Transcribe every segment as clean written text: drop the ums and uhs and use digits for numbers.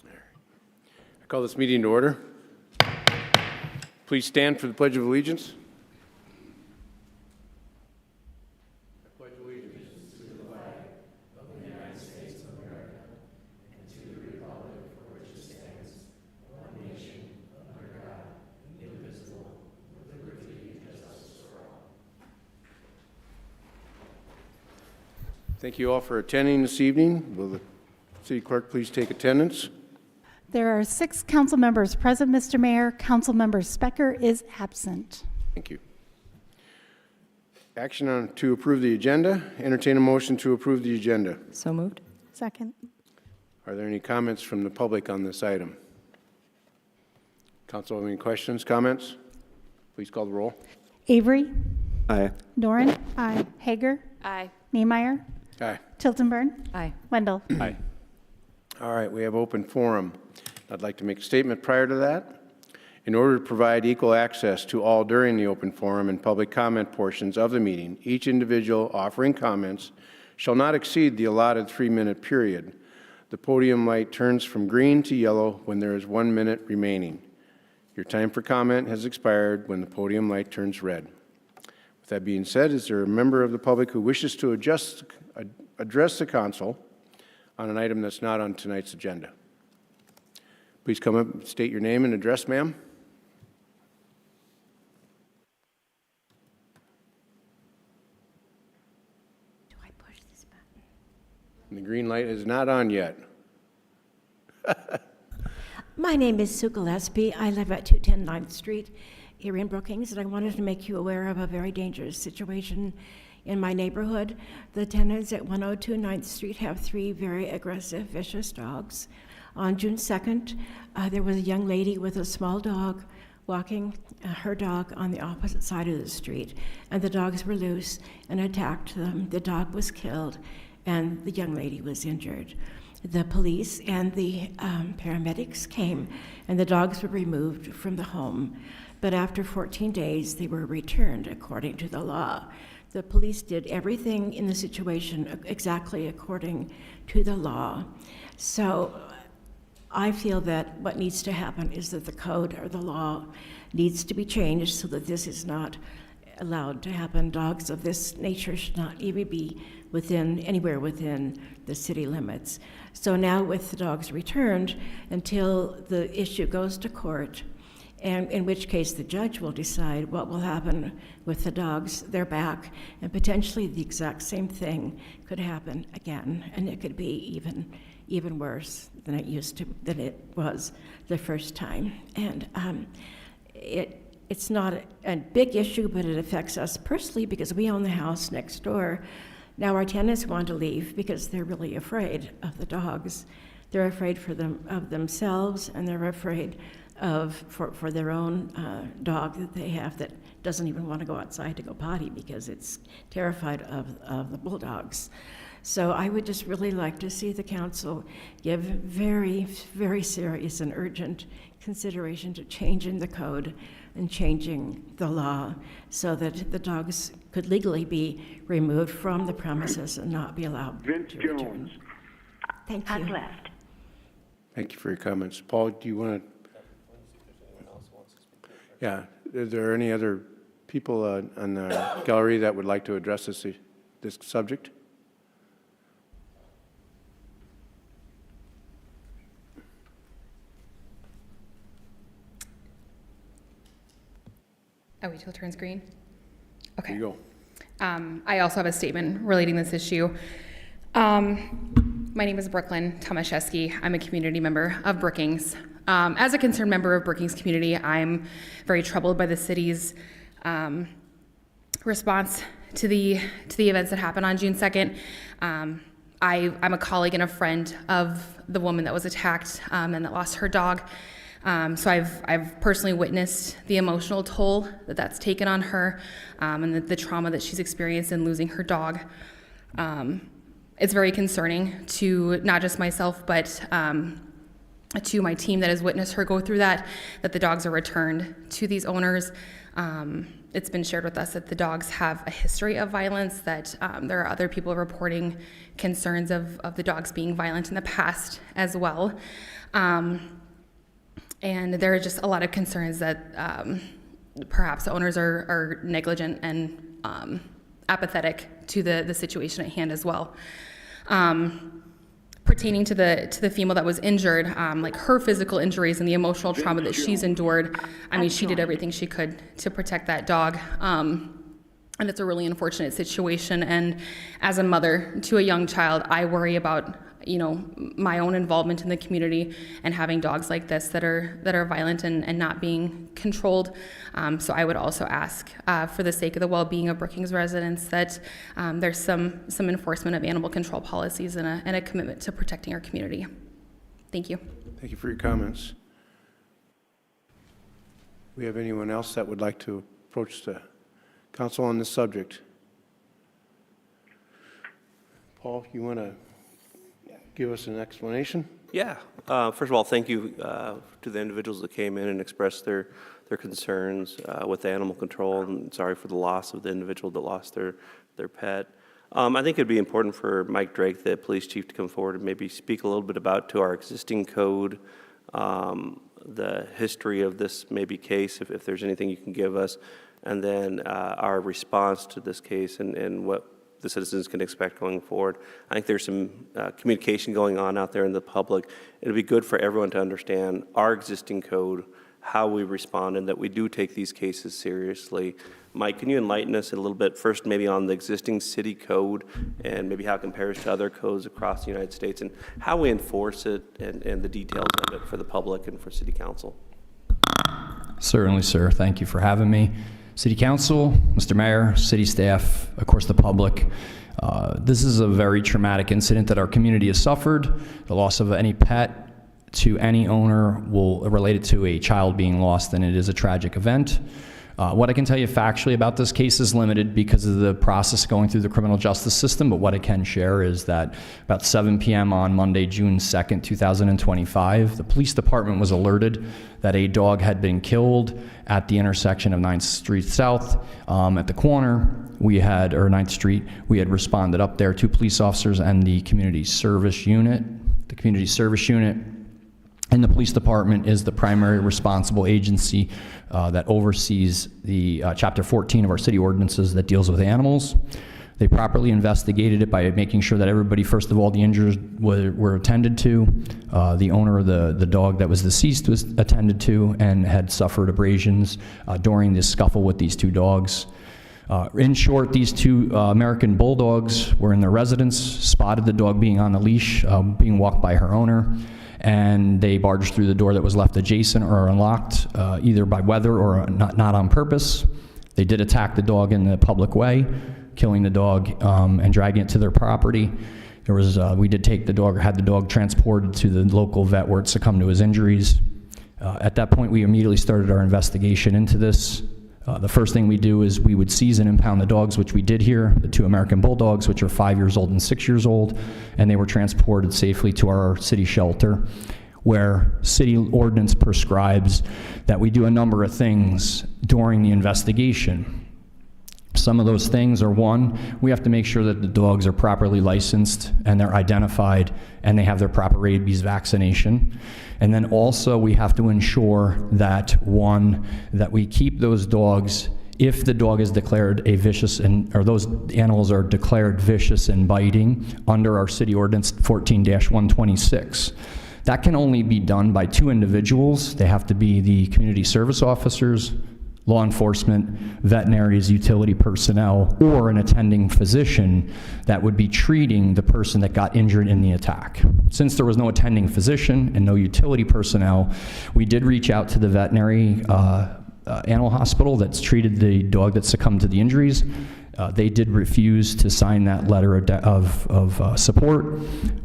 I call this meeting to order. Please stand for the Pledge of Allegiance. Thank you all for attending this evening. Will the city clerk please take attendance? There are 6 council members present, Mr. Mayor. Councilmember Specker is absent. Thank you. Action on to approve the agenda. Entertain a motion to approve the agenda. So moved. Second. Are there any comments from the public on this item? Council, have any questions, comments? Please call the roll. Avery. Aye. Doran. Aye. Hager. Aye. Niemeyer. Aye. Tiltonburn. Aye. Wendell. Aye. All right, we have open forum. I'd like to make a statement prior to that. In order to provide equal access to all during the open forum and public comment portions of the meeting, each individual offering comments shall not exceed the allotted 3-minute period. The podium light turns from green to yellow when there is 1 minute remaining. Your time for comment has expired when the podium light turns red. With that being said, is there a member of the public who wishes to address the council on an item that's not on tonight's agenda? Please come up and state your name and address, ma'am. Do I push this button? And the green light is not on yet. My name is Sue Gillespie. I live at 210 9th Street here in Brookings, and I wanted to make you aware of a very dangerous situation in my neighborhood. The tenants at 102 9th Street have 3 very aggressive, vicious dogs. On June 2nd, there was a young lady with a small dog walking her dog on the opposite side of the street, and the dogs were loose and attacked them. The dog was killed, and the young lady was injured. The police and the paramedics came, and the dogs were removed from the home. But after 14 days, they were returned according to the law. The police did everything in the situation exactly according to the law. So I feel that what needs to happen is that the code or the law needs to be changed so that this is not allowed to happen. Dogs of this nature should not even be anywhere within the city limits. So now with the dogs returned, until the issue goes to court, and in which case the judge will decide what will happen with the dogs, they're back, and potentially the exact same thing could happen again, and it could be even worse than it was the first time. And it's not a big issue, but it affects us personally because we own the house next door. Now our tenants want to leave because they're really afraid of the dogs. They're afraid of themselves, and they're afraid for their own dog that they have that doesn't even want to go outside to go potty because it's terrified of the bulldogs. So I would just really like to see the council give very, very serious and urgent consideration to changing the code and changing the law so that the dogs could legally be removed from the premises and not be allowed Vince to Jones. return. Thank you. I've left. Thank you for your comments. Paul, do you want to? Yeah. Is there any other people on the gallery that would like to address this subject? Oh, wait till it turns green? Okay. Here you go. I also have a statement relating this issue. My name is Brooklyn Tomaszewski. I'm a community member of Brookings. As a concerned member of Brookings community, I'm very troubled by the city's response to the events that happened on June 2nd. I'm a colleague and a friend of the woman that was attacked and that lost her dog. So I've personally witnessed the emotional toll that's taken on her and the trauma that she's experienced in losing her dog. It's very concerning to not just myself, but to my team that has witnessed her go through that the dogs are returned to these owners. it's been shared with us that the dogs have a history of violence, that there are other people reporting concerns of the dogs being violent in the past as well. And there are just a lot of concerns that perhaps owners are negligent and apathetic to the situation at hand as well. Pertaining to the female that was injured, like her physical injuries and the emotional trauma that she's endured, I mean, she did everything she could to protect that dog. And it's a really unfortunate situation. And as a mother to a young child, I worry about, you know, my own involvement in the community and having dogs like this that are violent and not being controlled. So I would also ask, for the sake of the well-being of Brookings residents, that there's some enforcement of animal control policies and a commitment to protecting our community. Thank you. Thank you for your comments. We have anyone else that would like to approach the council on this subject? Paul, you want to give us an explanation? Yeah. First of all, thank you to the individuals that came in and expressed their concerns with animal control, and sorry for the loss of the individual that lost their pet. I think it'd be important for Mike Drake, the police chief, to come forward and maybe speak a little bit about to our existing code, the history of this maybe case, if there's anything you can give us, and then our response to this case and what the citizens can expect going forward. I think there's some communication going on out there in the public. It'll be good for everyone to understand our existing code, how we respond, and that we do take these cases seriously. Mike, can you enlighten us a little bit first maybe on the existing city code and maybe how it compares to other codes across the United States and how we enforce it and the details of it for the public and for City Council? Certainly, sir. Thank you for having me. City Council, Mr. Mayor, city staff, of course the public. This is a very traumatic incident that our community has suffered. The loss of any pet to any owner will relate it to a child being lost, and it is a tragic event. What I can tell you factually about this case is limited because of the process going through the criminal justice system, but what I can share is that about 7 p.m. on Monday, June 2nd, 2025, the police department was alerted that a dog had been killed at the intersection of 9th Street South. At the corner, or 9th Street, we had responded up there, 2 police officers and the community service unit. The community service unit and the police department is the primary responsible agency that oversees the Chapter 14 of our city ordinances that deals with animals. They properly investigated it by making sure that everybody, first of all, the injured were attended to. The owner of the dog that was deceased was attended to and had suffered abrasions during this scuffle with these 2 dogs. In short, these 2 American bulldogs were in their residence, spotted the dog being on a leash, being walked by her owner, and they barged through the door that was left adjacent or unlocked, either by weather or not on purpose. They did attack the dog in the public way, killing the dog and dragging it to their property. We did take the dog, or had the dog transported to the local vet where it succumbed to his injuries. At that point, we immediately started our investigation into this. The first thing we do is we would seize and impound the dogs, which we did here, the 2 American bulldogs, which are 5 years old and 6 years old, and they were transported safely to our city shelter, where city ordinance prescribes that we do a number of things during the investigation. Some of those things are, 1, we have to make sure that the dogs are properly licensed and they're identified and they have their proper rabies vaccination. And then also we have to ensure that, 1, that we keep those dogs, if the dog is declared a vicious, or those animals are declared vicious and biting under our city ordinance 14-126. That can only be done by 2 individuals. They have to be the community service officers, law enforcement, veterinaries, utility personnel, or an attending physician that would be treating the person that got injured in the attack. Since there was no attending physician and no utility personnel, we did reach out to the veterinary animal hospital that's treated the dog that succumbed to the injuries. They did refuse to sign that letter of support,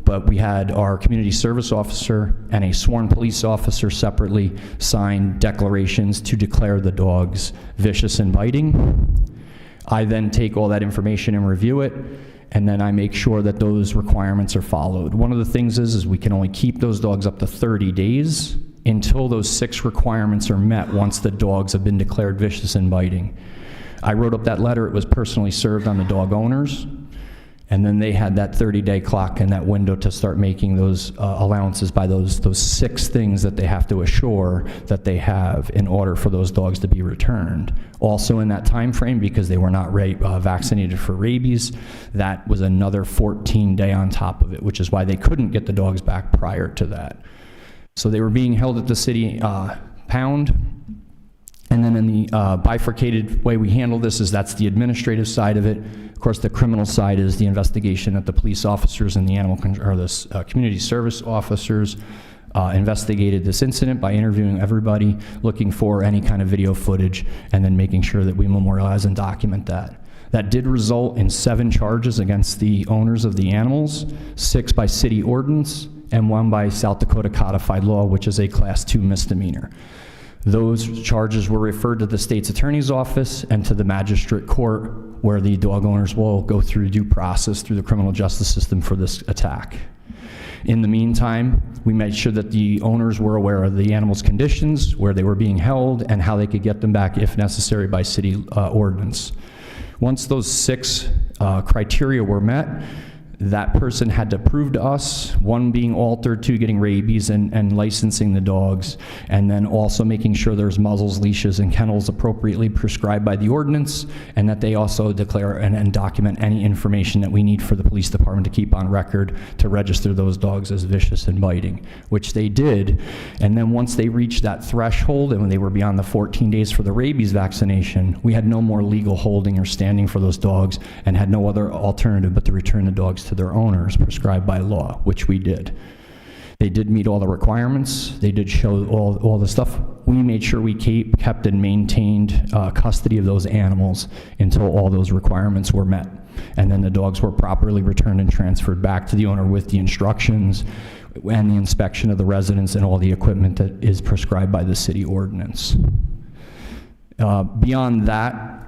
but we had our community service officer and a sworn police officer separately sign declarations to declare the dogs vicious and biting. I then take all that information and review it, and then I make sure that those requirements are followed. One of the things is we can only keep those dogs up to 30 days until those 6 requirements are met once the dogs have been declared vicious and biting. I wrote up that letter. It was personally served on the dog owners. And then they had that 30-day clock and that window to start making those allowances by those 6 things that they have to assure that they have in order for those dogs to be returned. Also in that time frame, because they were not vaccinated for rabies, that was another 14-day on top of it, which is why they couldn't get the dogs back prior to that. So they were being held at the city pound. And then in the bifurcated way we handle this is that's the administrative side of it. Of course, the criminal side is the investigation that the police officers and the community service officers investigated this incident by interviewing everybody, looking for any kind of video footage, and then making sure that we memorialize and document that. That did result in 7 charges against the owners of the animals, 6 by city ordinance, and 1 by South Dakota codified law, which is a Class 2 misdemeanor. Those charges were referred to the state's attorney's office and to the magistrate court, where the dog owners will go through due process through the criminal justice system for this attack. In the meantime, we made sure that the owners were aware of the animals' conditions, where they were being held, and how they could get them back if necessary by city ordinance. Once those 6 criteria were met, that person had to prove to us, 1 being altered, 2 getting rabies and licensing the dogs, and then also making sure there's muzzles, leashes, and kennels appropriately prescribed by the ordinance, and that they also declare and document any information that we need for the police department to keep on record to register those dogs as vicious and biting, which they did. And then once they reached that threshold and when they were beyond the 14 days for the rabies vaccination, we had no more legal holding or standing for those dogs and had no other alternative but to return the dogs to their owners prescribed by law, which we did. They did meet all the requirements. They did show all the stuff. We made sure we kept and maintained custody of those animals until all those requirements were met. And then the dogs were properly returned and transferred back to the owner with the instructions and the inspection of the residence and all the equipment that is prescribed by the city ordinance. Beyond that,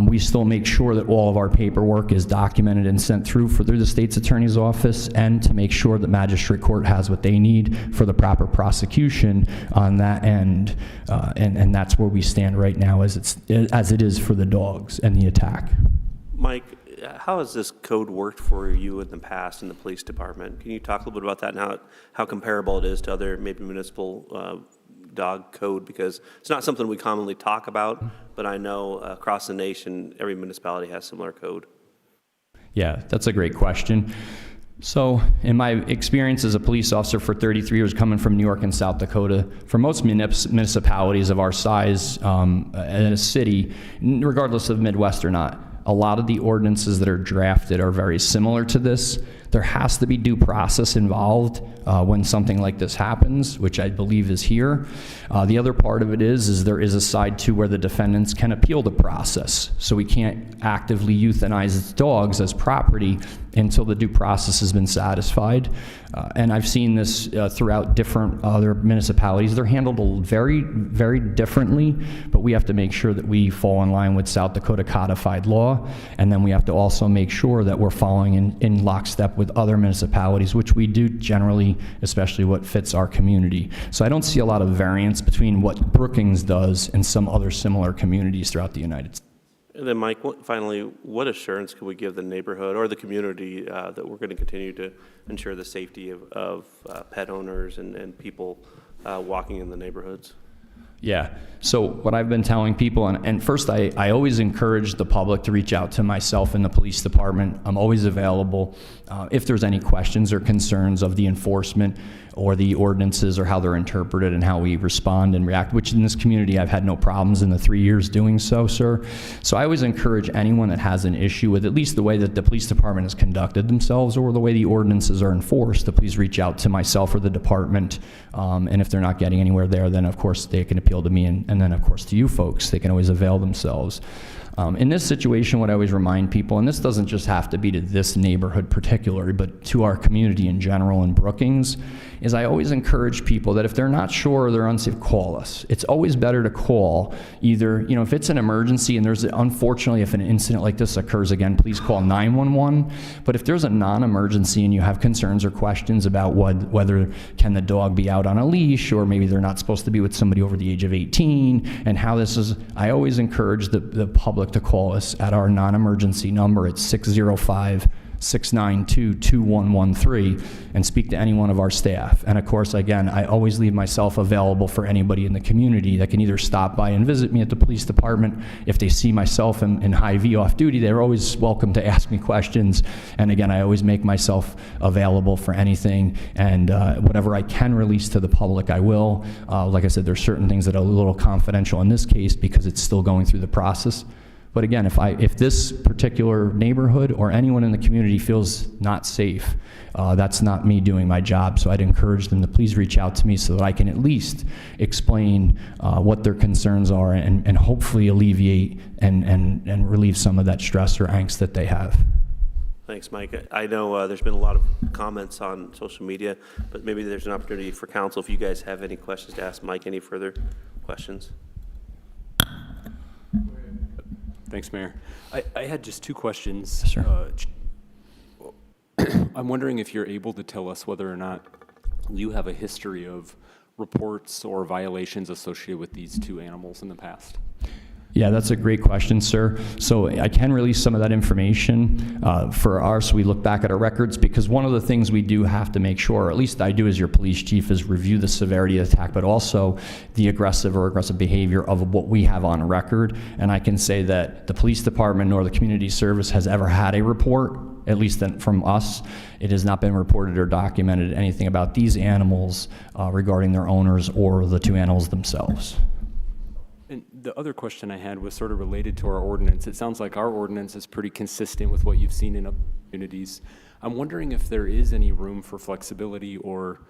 we still make sure that all of our paperwork is documented and sent through the state's attorney's office, and to make sure that magistrate court has what they need for the proper prosecution on that end. And that's where we stand right now as it is for the dogs and the attack. Mike, how has this code worked for you in the past in the police department? Can you talk a little bit about that and how comparable it is to other maybe municipal dog code? Because it's not something we commonly talk about, but I know across the nation, every municipality has similar code. Yeah, that's a great question. So in my experience as a police officer for 33 years, coming from New York and South Dakota, for most municipalities of our size in a city, regardless of Midwest or not, a lot of the ordinances that are drafted are very similar to this. There has to be due process involved when something like this happens, which I believe is here. The other part of it is there is a side to where the defendants can appeal the process. So we can't actively euthanize dogs as property until the due process has been satisfied. And I've seen this throughout different other municipalities. They're handled very, very differently, but we have to make sure that we fall in line with South Dakota codified law, and then we have to also make sure that we're following in lockstep with other municipalities, which we do generally, especially what fits our community. So I don't see a lot of variance between what Brookings does and some other similar communities throughout the United States. And then, Mike, finally, what assurance can we give the neighborhood or the community that we're going to continue to ensure the safety of pet owners and people walking in the neighborhoods? Yeah, so what I've been telling people, and first I always encourage the public to reach out to myself in the police department. I'm always available if there's any questions or concerns of the enforcement or the ordinances or how they're interpreted and how we respond and react, which in this community I've had no problems in the 3 years doing so, sir. So I always encourage anyone that has an issue with at least the way that the police department has conducted themselves or the way the ordinances are enforced to please reach out to myself or the department. And if they're not getting anywhere there, then of course they can appeal to me, and then of course to you folks. They can always avail themselves. In this situation, what I always remind people, and this doesn't just have to be to this neighborhood particularly, but to our community in general in Brookings, is I always encourage people that if they're not sure or they're unsafe, call us. It's always better to call either, if it's an emergency and unfortunately, if an incident like this occurs again, please call 911. But if there's a non-emergency and you have concerns or questions about whether can the dog be out on a leash, or maybe they're not supposed to be with somebody over the age of 18, and how this is, I always encourage the public public to call us at our non-emergency number at 605-692-2113 and speak to any one of our staff. And of course, again, I always leave myself available for anybody in the community that can either stop by and visit me at the police department. If they see myself in Hy-Vee off duty, they're always welcome to ask me questions. And again, I always make myself available for anything, and whatever I can release to the public, I will. Like I said, there's certain things that are a little confidential in this case because it's still going through the process. But again, if this particular neighborhood or anyone in the community feels not safe, that's not me doing my job. So I'd encourage them to please reach out to me so that I can at least explain what their concerns are and hopefully alleviate and relieve some of that stress or angst that they have. Thanks, Mike. I know there's been a lot of comments on social media, but maybe there's an opportunity for council if you guys have any questions to ask Mike. Any further questions? Thanks, Mayor. I had just two questions. Sure. I'm wondering if you're able to tell us whether or not you have a history of reports or violations associated with these two animals in the past. Yeah, that's a great question, sir. So I can release some of that information for ours. So we look back at our records, because one of the things we do have to make sure, or at least I do as your police chief, is review the severity of the attack, but also the aggressive behavior of what we have on record. And I can say that the police department nor the community service has ever had a report, at least from us. It has not been reported or documented anything about these animals regarding their owners or the two animals themselves. And the other question I had was sort of related to our ordinance. It sounds like our ordinance is pretty consistent with what you've seen in other communities. I'm wondering if there is any room for flexibility or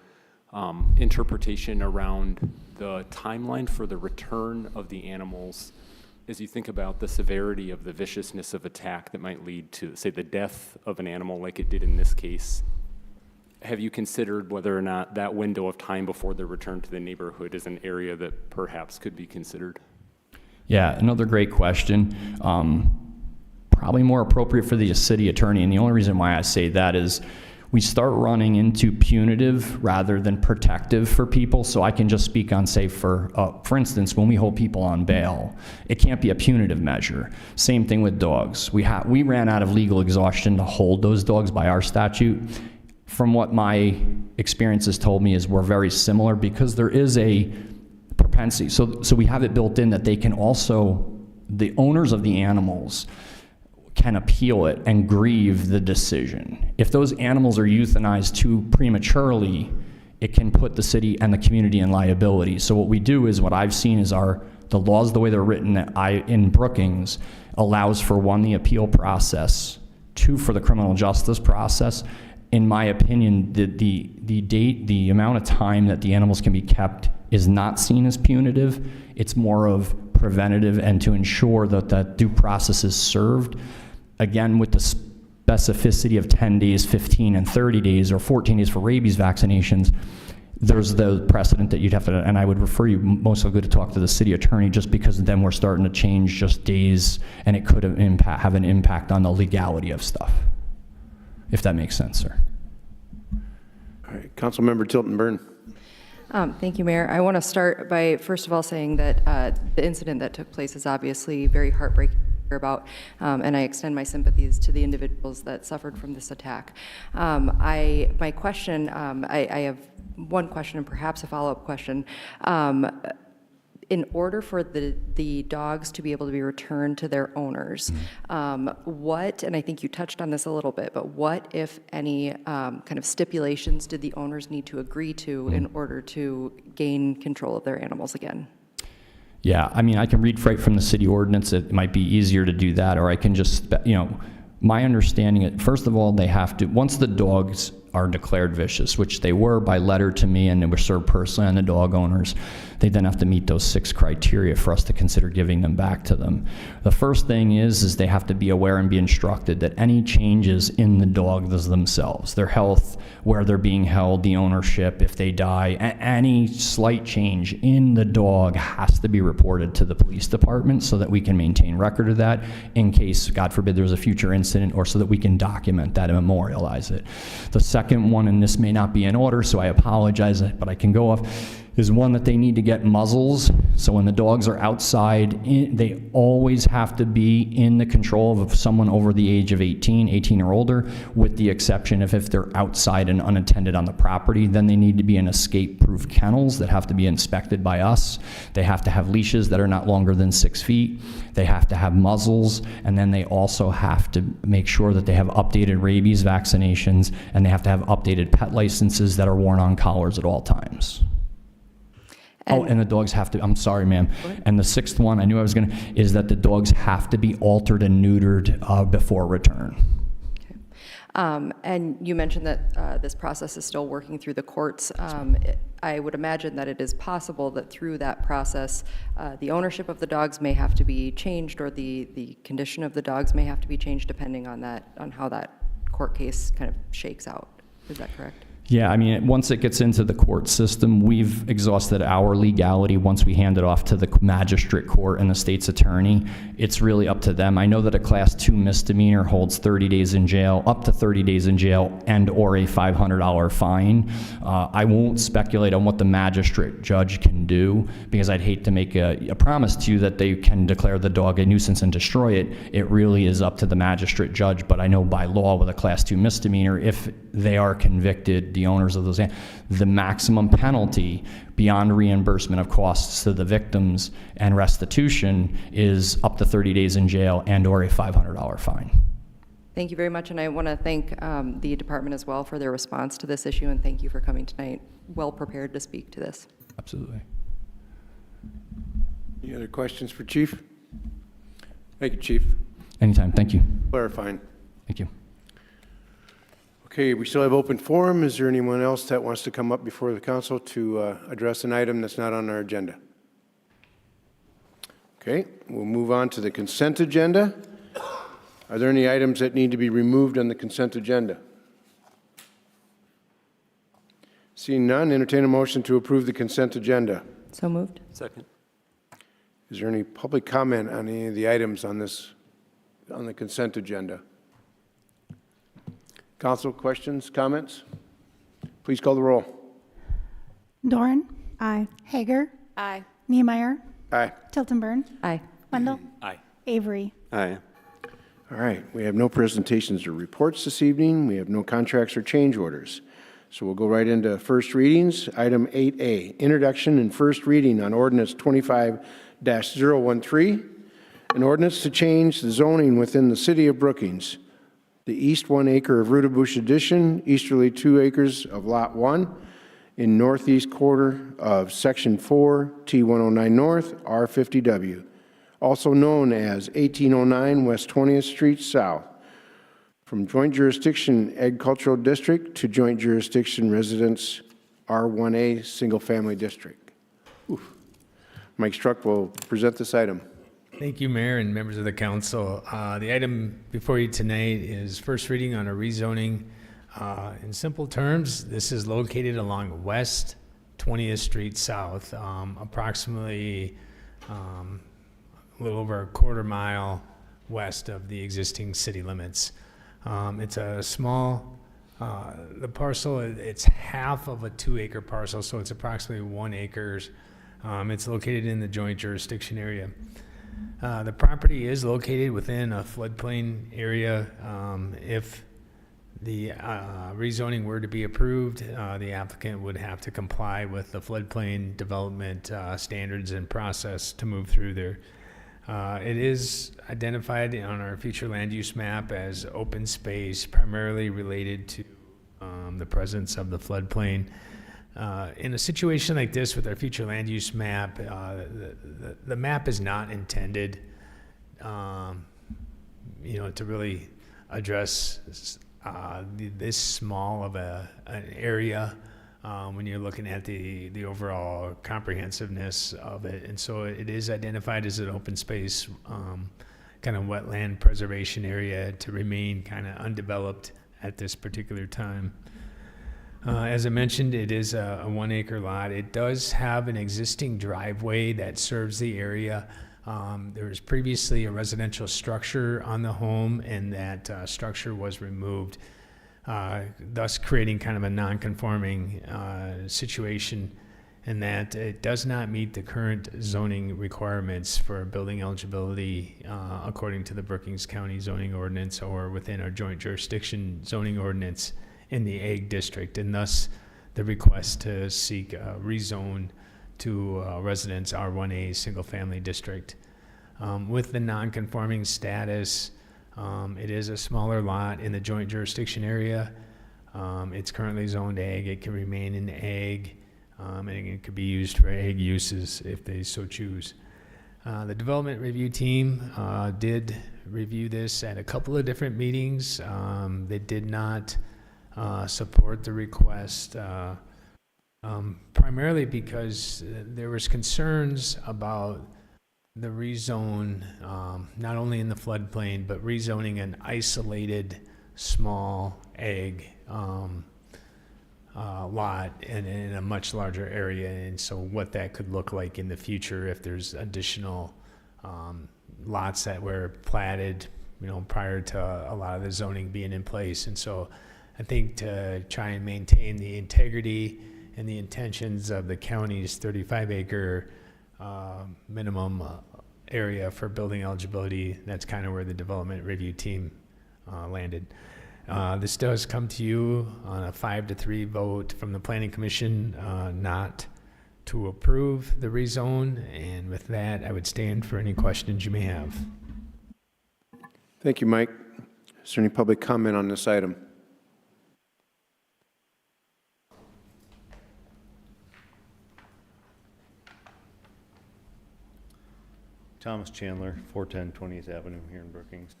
interpretation around the timeline for the return of the animals as you think about the severity of the viciousness of attack that might lead to, say, the death of an animal like it did in this case. Have you considered whether or not that window of time before their return to the neighborhood is an area that perhaps could be considered? Yeah, another great question. Probably more appropriate for the city attorney, and the only reason why I say that is we start running into punitive rather than protective for people. So I can just speak on, say, for instance, when we hold people on bail, it can't be a punitive measure. Same thing with dogs. We ran out of legal exhaustion to hold those dogs by our statute. From what my experience has told me is we're very similar, because there is a propensity. So we have it built in that they can also, the owners of the animals can appeal it and grieve the decision. If those animals are euthanized too prematurely, it can put the city and the community in liability. So what we do is, what I've seen is the laws, the way they're written in Brookings, allows for, one, the appeal process, two, for the criminal justice process. In my opinion, the amount of time that the animals can be kept is not seen as punitive. It's more of preventative and to ensure that that due process is served. Again, with the specificity of 10 days, 15, and 30 days, or 14 days for rabies vaccinations, there's the precedent that you'd have to, and I would refer you most likely to talk to the city attorney, just because then we're starting to change just days, and it could have an impact on the legality of stuff, if that makes sense, sir. All right, Councilmember Tilton Burn. Thank you, Mayor. I want to start by, first of all, saying that the incident that took place is obviously very heartbreaking to hear about, and I extend my sympathies to the individuals that suffered from this attack. My question, I have one question and perhaps a follow-up question. In order for the dogs to be able to be returned to their owners, what, and I think you touched on this a little bit, but what, if any, kind of stipulations did the owners need to agree to in order to gain control of their animals again? Yeah, I mean, I can read right from the city ordinance. It might be easier to do that, or I can just, my understanding, first of all, they have to, once the dogs are declared vicious, which they were by letter to me, and they were served personally on the dog owners, they then have to meet those 6 criteria for us to consider giving them back to them. The first thing is they have to be aware and be instructed that any changes in the dogs themselves, their health, where they're being held, the ownership, if they die, any slight change in the dog has to be reported to the police department so that we can maintain record of that in case, God forbid, there's a future incident, or so that we can document that and memorialize it. The second one, and this may not be in order, so I apologize, but I can go off. is one that they need to get muzzles. So when the dogs are outside, they always have to be in the control of someone over the age of 18 or older, with the exception of if they're outside and unattended on the property, then they need to be in escape-proof kennels that have to be inspected by us. They have to have leashes that are not longer than 6 feet. They have to have muzzles, and then they also have to make sure that they have updated rabies vaccinations, and they have to have updated pet licenses that are worn on collars at all times. And the dogs have to, I'm sorry, ma'am. And the sixth one, I knew I was gonna, is that the dogs have to be altered and neutered before return. And you mentioned that this process is still working through the courts. I would imagine that it is possible that through that process, the ownership of the dogs may have to be changed, or the condition of the dogs may have to be changed, depending on how that court case kind of shakes out. Is that correct? Yeah, I mean, once it gets into the court system, we've exhausted our legality. Once we hand it off to the magistrate court and the state's attorney, it's really up to them. I know that a Class 2 misdemeanor holds 30 days in jail, up to 30 days in jail, and or a $500 fine. I won't speculate on what the magistrate judge can do, because I'd hate to make a promise to you that they can declare the dog a nuisance and destroy it. It really is up to the magistrate judge, but I know by law with a Class 2 misdemeanor, if they are convicted, the owners of those, the maximum penalty beyond reimbursement of costs to the victims and restitution is up to 30 days in jail and or a $500 fine. Thank you very much, and I want to thank the department as well for their response to this issue, and thank you for coming tonight, well prepared to speak to this. Absolutely. Any other questions for Chief? Thank you, Chief. Anytime, thank you. Clarifying. Thank you. Okay, we still have open forum. Is there anyone else that wants to come up before the council to address an item that's not on our agenda? Okay, we'll move on to the consent agenda. Are there any items that need to be removed on the consent agenda? Seeing none, entertain a motion to approve the consent agenda. So moved. Second. Is there any public comment on any of the items on the consent agenda? Council, questions, comments? Please call the roll. Doran. Aye. Hager. Aye. Niemeyer. Aye. Tiltonburn. Aye. Wendell. Aye. Avery. Aye. All right, we have no presentations or reports this evening. We have no contracts or change orders. So we'll go right into first readings. Item 8A, introduction and first reading on ordinance 25-013, an ordinance to change the zoning within the city of Brookings. The east 1 acre of Rudabush Addition, easterly 2 acres of Lot 1, in northeast quarter of Section 4, T109 North, R50W, also known as 1809 West 20th Street South, from Joint Jurisdiction Agricultural District to Joint Jurisdiction Residence R1A Single Family District. Oof. Mike Struck will present this item. Thank you, Mayor and members of the council. The item before you tonight is first reading on a rezoning. In simple terms, this is located along West 20th Street South, approximately a little over a quarter mile west of the existing city limits. It's a small, the parcel, it's half of a 2 acre parcel, so it's approximately 1 acre. It's located in the joint jurisdiction area. The property is located within a floodplain area. If the rezoning were to be approved, the applicant would have to comply with the floodplain development standards and process to move through there. It is identified on our future land use map as open space, primarily related to the presence of the floodplain. In a situation like this with our future land use map, the map is not intended, to really address this small of an area when you're looking at the overall comprehensiveness of it. And so it is identified as an open space, kind of wetland preservation area to remain kind of undeveloped at this particular time. As I mentioned, it is a 1 acre lot. It does have an existing driveway that serves the area. There was previously a residential structure on the home, and that structure was removed, thus creating kind of a non-conforming situation. in that it does not meet the current zoning requirements for building eligibility according to the Brookings County zoning ordinance or within our joint jurisdiction zoning ordinance in the Ag District, and thus the request to seek rezone to residence R1A single family district. With the non-conforming status, it is a smaller lot in the joint jurisdiction area. It's currently zoned ag. It can remain in ag, and it could be used for ag uses if they so choose. The development review team did review this at a couple of different meetings. They did not support the request, primarily because there was concerns about the rezone, not only in the floodplain, but rezoning an isolated small ag lot in a much larger area. And so what that could look like in the future if there's additional lots that were platted, prior to a lot of the zoning being in place. And so I think to try and maintain the integrity and the intentions of the county's 35-acre minimum area for building eligibility, that's kind of where the development review team landed. This does come to you on a 5-3 vote from the Planning Commission not to approve the rezone, and with that, I would stand for any questions you may have. Thank you, Mike. Is there any public comment on this item? Thomas Chandler, 410 20th Avenue here in Brookings.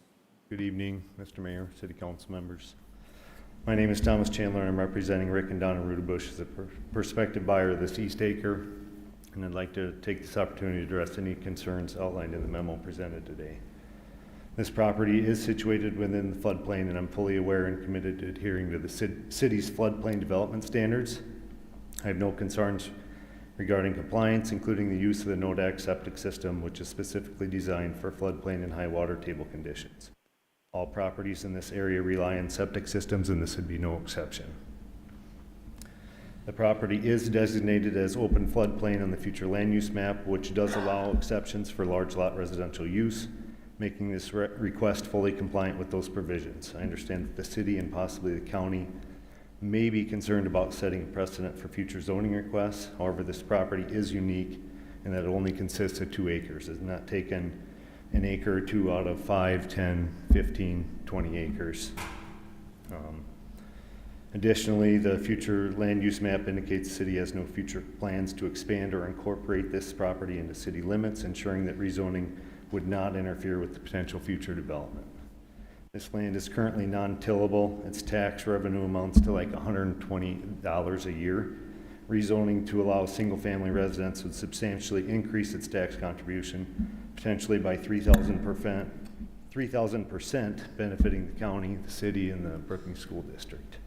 Good evening, Mr. Mayor, City Council members. My name is Thomas Chandler, and I'm representing Rick and Donna Rudebush as a prospective buyer of this East Acre, and I'd like to take this opportunity to address any concerns outlined in the memo presented today. This property is situated within the floodplain, and I'm fully aware and committed to adhering to the city's floodplain development standards. I have no concerns regarding compliance, including the use of the NODAC septic system, which is specifically designed for floodplain and high water table conditions. All properties in this area rely on septic systems, and this would be no exception. The property is designated as open floodplain on the future land use map, which does allow exceptions for large lot residential use, making this request fully compliant with those provisions. I understand that the city and possibly the county may be concerned about setting a precedent for future zoning requests. However, this property is unique in that it only consists of 2 acres. It's not taken an acre or two out of 5, 10, 15, 20 acres. Additionally, the future land use map indicates the city has no future plans to expand or incorporate this property into city limits, ensuring that rezoning would not interfere with the potential future development. This land is currently non-tillable. Its tax revenue amounts to like $120 a year. Rezoning to allow single-family residents would substantially increase its tax contribution, potentially by 3,000%, benefiting the county, the city, and the Brookings School District.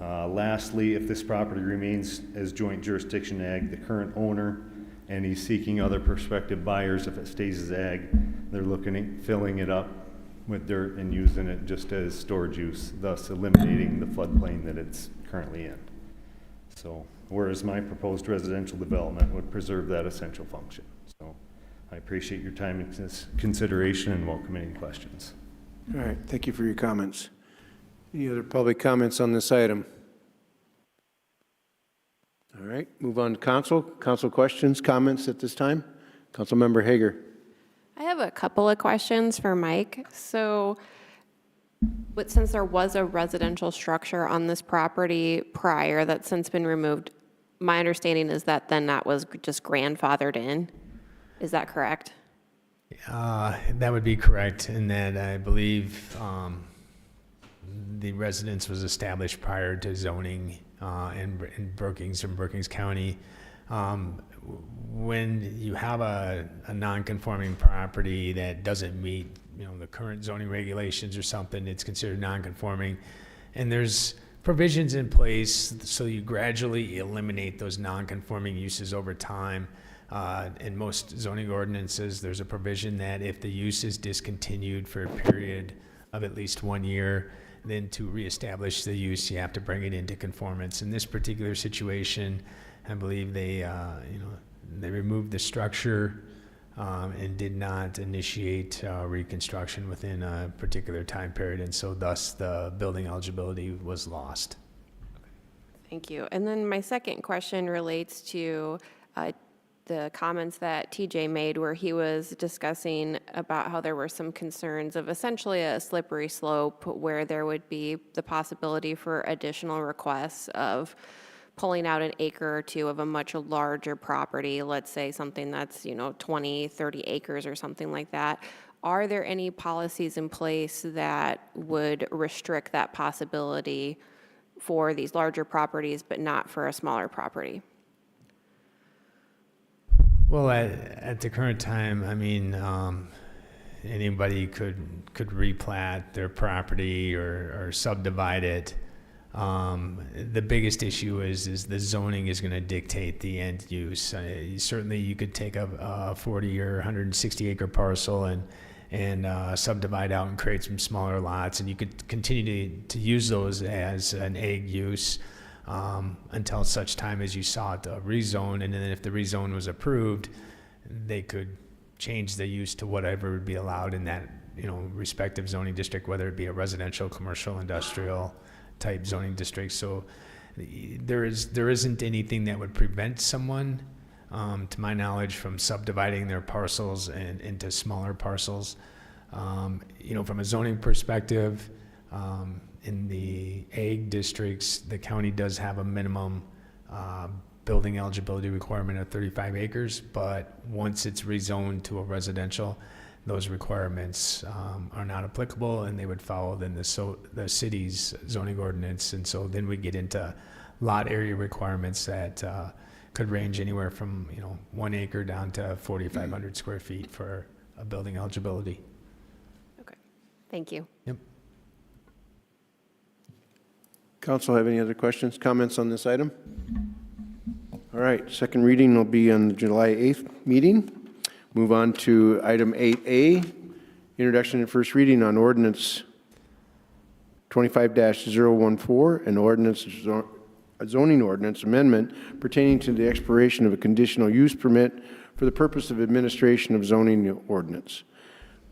Lastly, if this property remains as joint jurisdiction ag, the current owner, and he's seeking other prospective buyers, if it stays as ag, they're looking at filling it up with dirt and using it just as storage use, thus eliminating the floodplain that it's currently in. So, whereas my proposed residential development would preserve that essential function. So, I appreciate your time and consideration and welcome any questions. All right, thank you for your comments. Any other public comments on this item? All right, move on to council. Council questions, comments at this time? Councilmember Hager. I have a couple of questions for Mike. So, since there was a residential structure on this property prior that's since been removed, my understanding is that then that was just grandfathered in. Is that correct? That would be correct, in that I believe the residence was established prior to zoning in Brookings and Brookings County. When you have a non-conforming property that doesn't meet, the current zoning regulations or something, it's considered non-conforming, and there's provisions in place so you gradually eliminate those non-conforming uses over time. In most zoning ordinances, there's a provision that if the use is discontinued for a period of at least 1 year, then to reestablish the use, you have to bring it into conformance. In this particular situation, I believe they removed the structure and did not initiate reconstruction within a particular time period, and so thus the building eligibility was lost. Thank you. And then my second question relates to the comments that TJ made where he was discussing about how there were some concerns of essentially a slippery slope where there would be the possibility for additional requests of pulling out an acre or two of a much larger property, let's say something that's, 20, 30 acres or something like that. Are there any policies in place that would restrict that possibility for these larger properties, but not for a smaller property? Well, at the current time, I mean, anybody could replat their property or subdivide it. The biggest issue is the zoning is going to dictate the end use. Certainly, you could take a 40 or 160 acre parcel and subdivide out and create some smaller lots, and you could continue to use those as an ag use until such time as you sought a rezone, and then if the rezone was approved, they could change the use to whatever would be allowed in that respective zoning district, whether it be a residential, commercial, industrial type zoning district. So there isn't anything that would prevent someone, to my knowledge, from subdividing their parcels into smaller parcels. From a zoning perspective, in the ag districts, the county does have a minimum building eligibility requirement of 35 acres, but once it's rezoned to a residential, those requirements are not applicable, and they would follow then the city's zoning ordinance. And so then we get into lot area requirements that could range anywhere from 1 acre down to 4,500 square feet for a building eligibility. Okay, thank you. Yep. Council have any other questions, comments on this item? All right, second reading will be on the July 8th meeting. Move on to item 8A, introduction and first reading on ordinance 25-014, a zoning ordinance amendment pertaining to the expiration of a conditional use permit for the purpose of administration of zoning ordinance.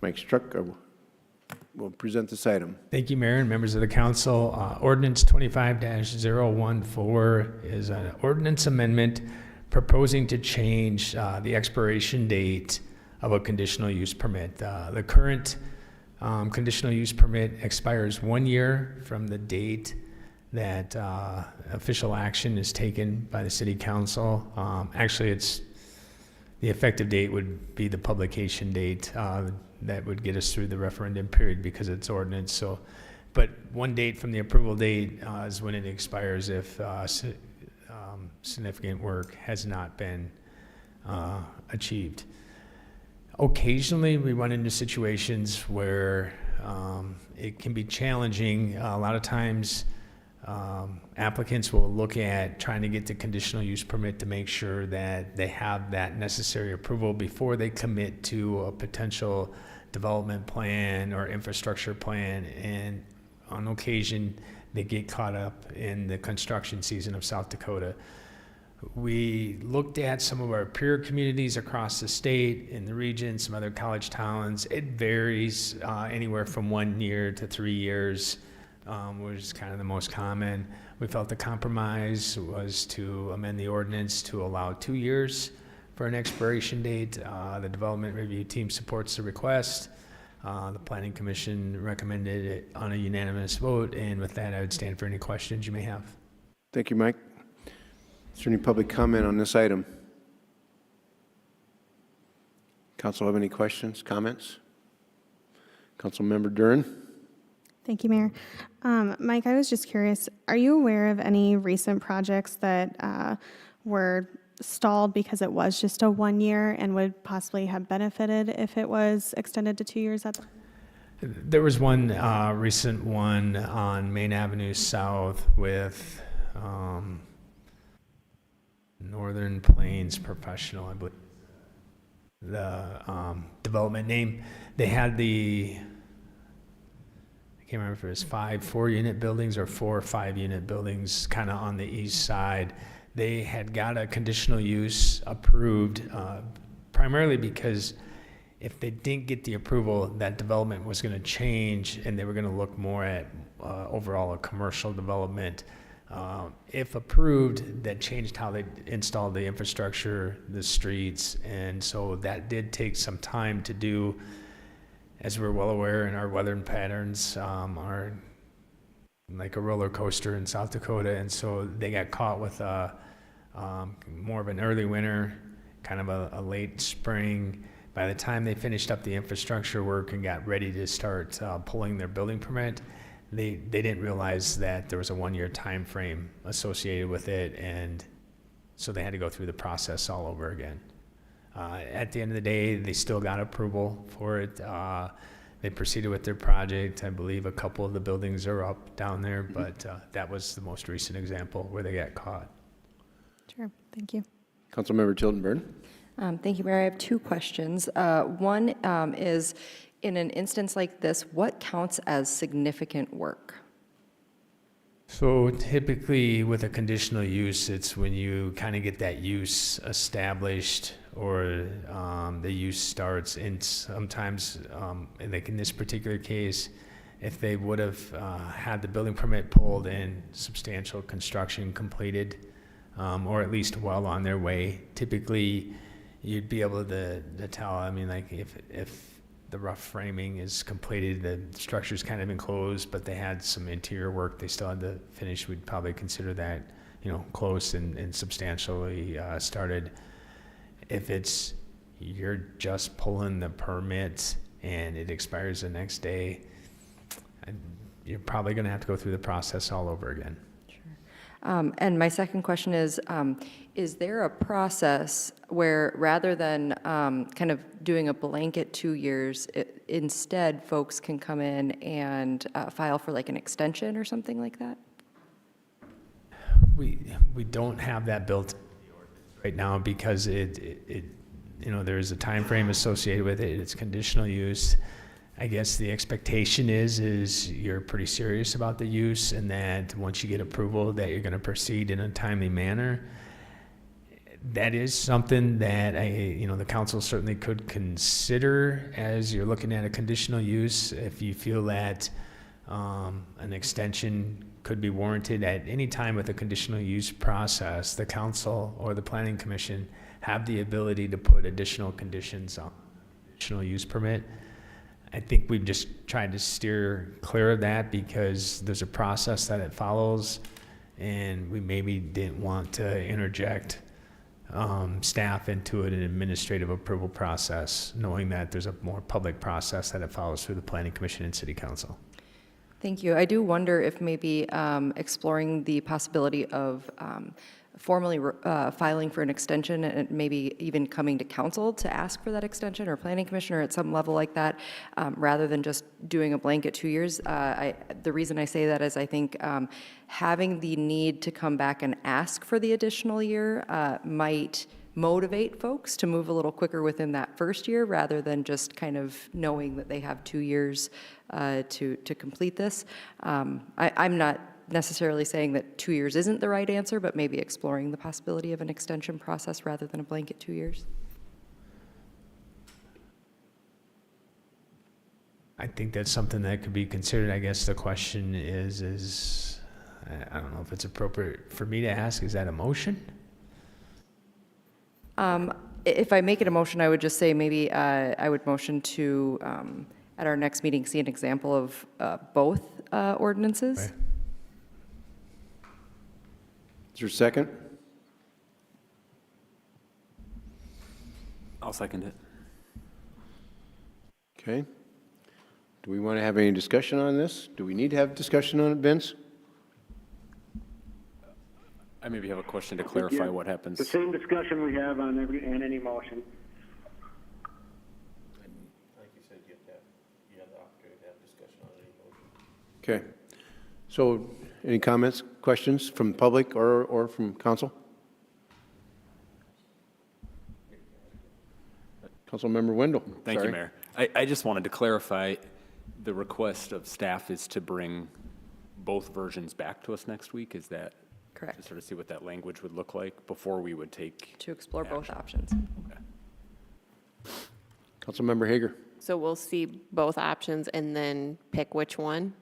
Mike Struck will present this item. Thank you, Mayor and members of the council. Ordinance 25-014 is an ordinance amendment proposing to change the expiration date of a conditional use permit. The current conditional use permit expires 1 year from the date that official action is taken by the city council. Actually, the effective date would be the publication date that would get us through the referendum period because it's ordinance. So, but one date from the approval date is when it expires if significant work has not been achieved. Occasionally, we run into situations where it can be challenging. A lot of times, applicants will look at trying to get the conditional use permit to make sure that they have that necessary approval before they commit to a potential development plan or infrastructure plan. And on occasion, they get caught up in the construction season of South Dakota. We looked at some of our peer communities across the state, in the region, some other college towns. It varies anywhere from 1 year to 3 years, which is kind of the most common. We felt the compromise was to amend the ordinance to allow 2 years for an expiration date. The development review team supports the request. The Planning Commission recommended it on a unanimous vote, and with that, I would stand for any questions you may have. Thank you, Mike. Is there any public comment on this item? Council have any questions, comments? Councilmember Duren. Thank you, Mayor. Mike, I was just curious, are you aware of any recent projects that were stalled because it was just a 1 year and would possibly have benefited if it was extended to 2 years? There was one recent one on Main Avenue South with Northern Plains Professional, I believe the development name. They had the, I can't remember if it was 4-unit buildings or 4 or 5-unit buildings kind of on the east side. They had got a conditional use approved primarily because if they didn't get the approval, that development was going to change and they were going to look more at overall a commercial development. If approved, that changed how they installed the infrastructure, the streets, and so that did take some time to do. As we're well aware, in our weather patterns are like a roller coaster in South Dakota, and so they got caught with more of an early winter, kind of a late spring. By the time they finished up the infrastructure work and got ready to start pulling their building permit, they didn't realize that there was a 1-year time frame associated with it, and so they had to go through the process all over again. At the end of the day, they still got approval for it. They proceeded with their project. I believe a couple of the buildings are up down there, but that was the most recent example where they got caught. Sure, thank you. Councilmember Tilton Burn. Thank you, Mayor. I have 2 questions. One is, in an instance like this, what counts as significant work? So typically with a conditional use, it's when you kind of get that use established or the use starts. And sometimes, like in this particular case, if they would have had the building permit pulled and substantial construction completed, or at least well on their way, typically you'd be able to tell. I mean, like if the rough framing is completed, the structure's kind of enclosed, but they had some interior work they still had to finish, we'd probably consider that, close and substantially started. If it's, you're just pulling the permit and it expires the next day, you're probably gonna have to go through the process all over again. And my second question is there a process where rather than kind of doing a blanket 2 years, instead folks can come in and file for like an extension or something like that? We don't have that built in the ordinance right now because there's a time frame associated with it. It's conditional use. I guess the expectation is you're pretty serious about the use and that once you get approval that you're going to proceed in a timely manner. That is something that the council certainly could consider as you're looking at a conditional use. If you feel that an extension could be warranted at any time with a conditional use process, the council or the planning commission have the ability to put additional conditions on additional use permit. I think we've just tried to steer clear of that because there's a process that it follows, and we maybe didn't want to interject staff into an administrative approval process, knowing that there's a more public process that it follows through the Planning Commission and City Council. Thank you. I do wonder if maybe exploring the possibility of formally filing for an extension and maybe even coming to council to ask for that extension or planning commissioner at some level like that, rather than just doing a blanket 2 years. The reason I say that is I think having the need to come back and ask for the additional year might motivate folks to move a little quicker within that first year rather than just kind of knowing that they have 2 years to complete this. I'm not necessarily saying that 2 years isn't the right answer, but maybe exploring the possibility of an extension process rather than a blanket 2 years. I think that's something that could be considered. I guess the question is I don't know if it's appropriate for me to ask, is that a motion? If I make it a motion, I would just say maybe I would motion to, at our next meeting, see an example of both ordinances. Right. Is there a second? I'll second it. Okay. Do we want to have any discussion on this? Do we need to have discussion on it, Vince? I maybe have a question to clarify what happens. The same discussion we have on any motion. Like you said, you have the opportunity to have discussion on any motion. Okay. So any comments, questions from the public or from council? Councilmember Wendell. Thank you, Mayor. I just wanted to clarify, the request of staff is to bring both versions back to us next week? Is that? Correct. To sort of see what that language would look like before we would take. To explore both options. Okay. Councilmember Hager. So we'll see both options and then pick which one?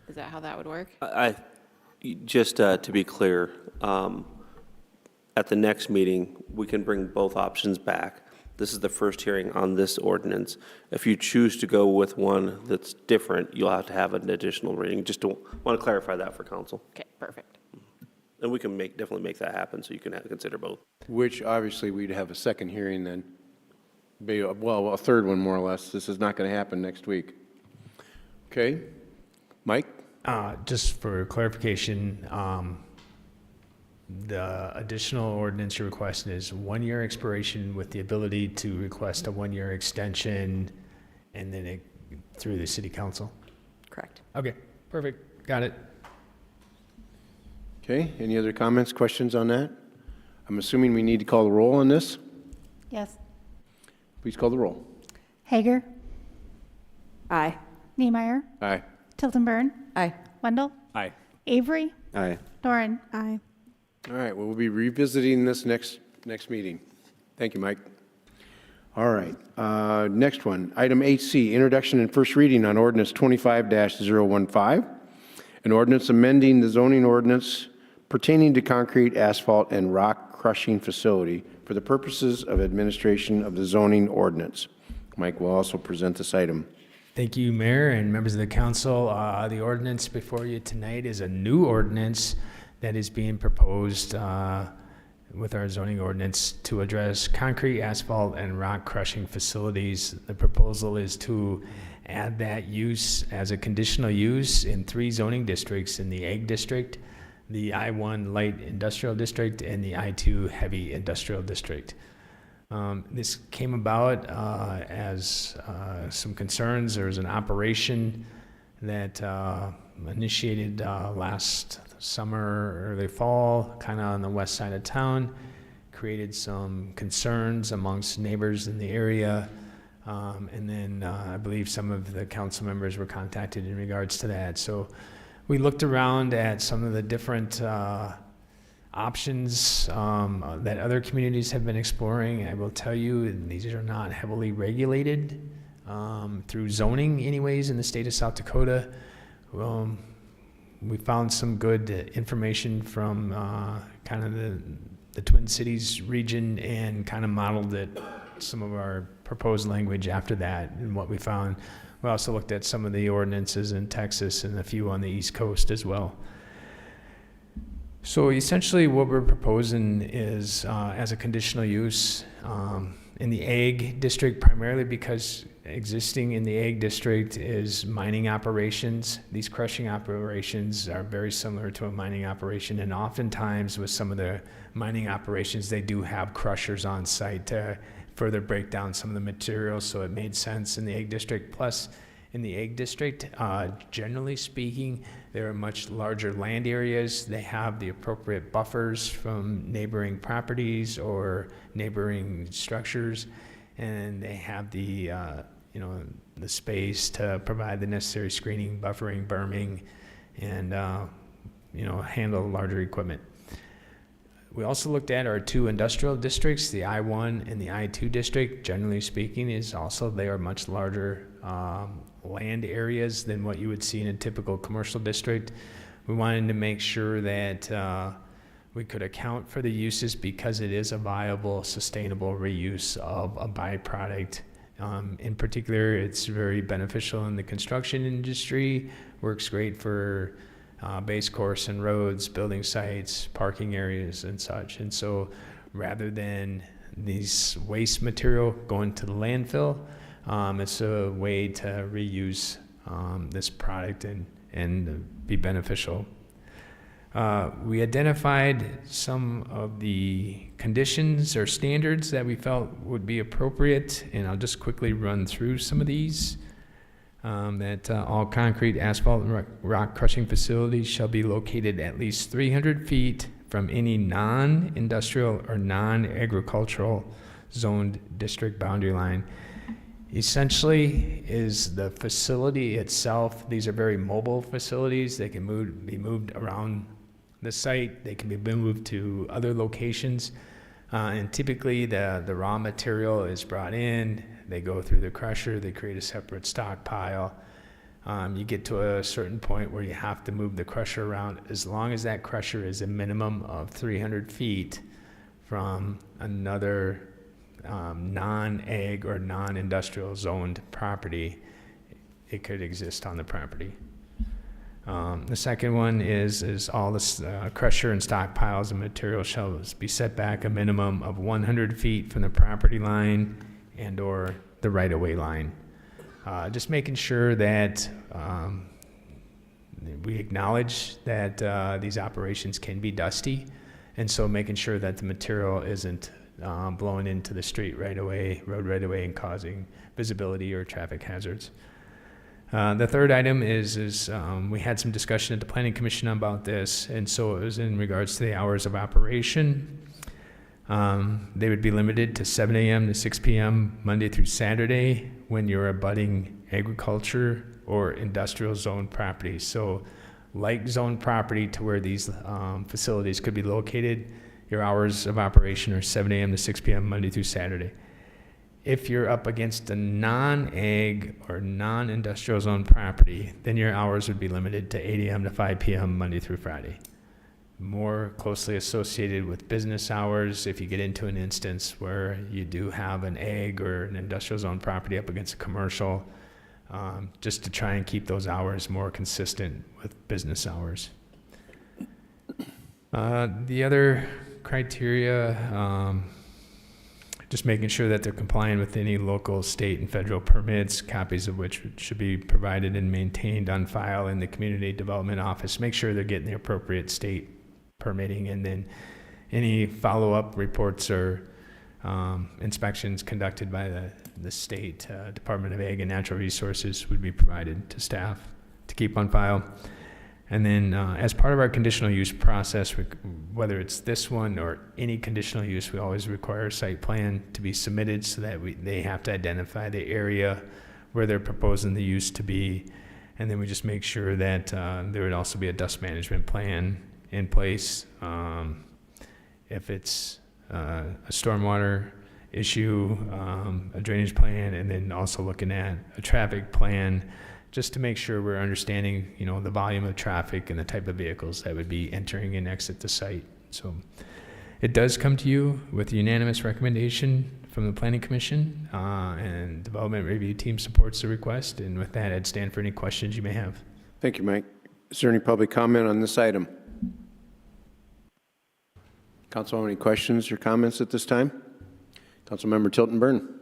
Is that how that would work? Just to be clear, at the next meeting, we can bring both options back. This is the first hearing on this ordinance. If you choose to go with one that's different, you'll have to have an additional reading. Just want to clarify that for council. Okay, perfect. And we can definitely make that happen, so you can consider both. Which obviously we'd have a second hearing then. Well, a third one more or less. This is not going to happen next week. Okay. Mike? Just for clarification, the additional ordinance you're requesting is 1 year expiration with the ability to request a 1 year extension and then through the city council? Correct. Okay, perfect. Got it. Okay, any other comments, questions on that? I'm assuming we need to call the roll on this. Yes. Please call the roll. Hager, Aye. Niemeyer, Aye. Tilton Burn, Aye. Wendell, Aye. Avery, Aye. Doran. Aye. All right, well, we'll be revisiting this next meeting. Thank you, Mike. All right, next one, item 8C, introduction and first reading on ordinance 25-015, an ordinance amending the zoning ordinance pertaining to concrete, asphalt, and rock crushing facility for the purposes of administration of the zoning ordinance. Mike will also present this item. Thank you, Mayor and members of the council. The ordinance before you tonight is a new ordinance that is being proposed with our zoning ordinance to address concrete, asphalt, and rock crushing facilities. The proposal is to add that use as a conditional use in 3 zoning districts: in the Ag District, the I-1 Light Industrial District, and the I-2 Heavy Industrial District. This came about as some concerns. There was an operation that initiated last summer, early fall, kind of on the west side of town, created some concerns amongst neighbors in the area. And then I believe some of the council members were contacted in regards to that. So we looked around at some of the different options that other communities have been exploring. I will tell you, these are not heavily regulated through zoning anyways in the state of South Dakota. We found some good information from kind of the Twin Cities region and kind of modeled it, some of our proposed language after that and what we found. We also looked at some of the ordinances in Texas and a few on the East Coast as well. So essentially what we're proposing is as a conditional use in the Ag District, primarily because existing in the Ag District is mining operations. These crushing operations are very similar to a mining operation, and oftentimes with some of the mining operations, they do have crushers on site to further break down some of the materials, so it made sense in the Ag District. Plus, in the Ag District, generally speaking, there are much larger land areas. They have the appropriate buffers from neighboring properties or neighboring structures, and they have the the space to provide the necessary screening, buffering, berming, and handle larger equipment. We also looked at our 2 industrial districts, the I-1 and the I-2 district. Generally speaking, they are much larger land areas than what you would see in a typical commercial district. We wanted to make sure that we could account for the uses because it is a viable, sustainable reuse of a byproduct. In particular, it's very beneficial in the construction industry, works great for base course and roads, building sites, parking areas, and such. And so rather than these waste material going to the landfill, it's a way to reuse this product and be beneficial. We identified some of the conditions or standards that we felt would be appropriate, and I'll just quickly run through some of these. That all concrete, asphalt, and rock crushing facilities shall be located at least 300 feet from any non-industrial or non-agricultural zoned district boundary line. essentially is the facility itself. These are very mobile facilities. They can be moved around the site. They can be moved to other locations. And typically the raw material is brought in, they go through the crusher, they create a separate stockpile. You get to a certain point where you have to move the crusher around, as long as that crusher is a minimum of 300 feet from another non-ag or non-industrial zoned property, it could exist on the property. The second one is all the crusher and stockpiles of material shall be set back a minimum of 100 feet from the property line and or the right-of-way line. Just making sure that we acknowledge that these operations can be dusty, and so making sure that the material isn't blowing into the street road right away and causing visibility or traffic hazards. The third item is we had some discussion at the Planning Commission about this, and so it was in regards to the hours of operation. They would be limited to 7 a.m. to 6 p.m. Monday through Saturday when you're abutting agriculture or industrial zone property. So like zone property to where these facilities could be located, your hours of operation are 7 a.m. to 6 p.m. Monday through Saturday. If you're up against a non-ag or non-industrial zone property, then your hours would be limited to 8 a.m. to 5 p.m. Monday through Friday. More closely associated with business hours, if you get into an instance where you do have an ag or an industrial zone property up against a commercial, just to try and keep those hours more consistent with business hours. The other criteria, just making sure that they're complying with any local, state, and federal permits, copies of which should be provided and maintained on file in the Community Development Office. Make sure they're getting the appropriate state permitting, and then any follow-up reports or inspections conducted by the state Department of Ag and Natural Resources would be provided to staff to keep on file. And then as part of our conditional use process, whether it's this one or any conditional use, we always require a site plan to be submitted so that they have to identify the area where they're proposing the use to be. And then we just make sure that there would also be a dust management plan in place. If it's a stormwater issue, a drainage plan, and then also looking at a traffic plan, just to make sure we're understanding, the volume of traffic and the type of vehicles that would be entering and exit the site. So it does come to you with a unanimous recommendation from the Planning Commission, and Development Review Team supports the request. And with that, I'd stand for any questions you may have. Thank you, Mike. Is there any public comment on this item? Council, any questions or comments at this time? Councilmember Tilton Burn.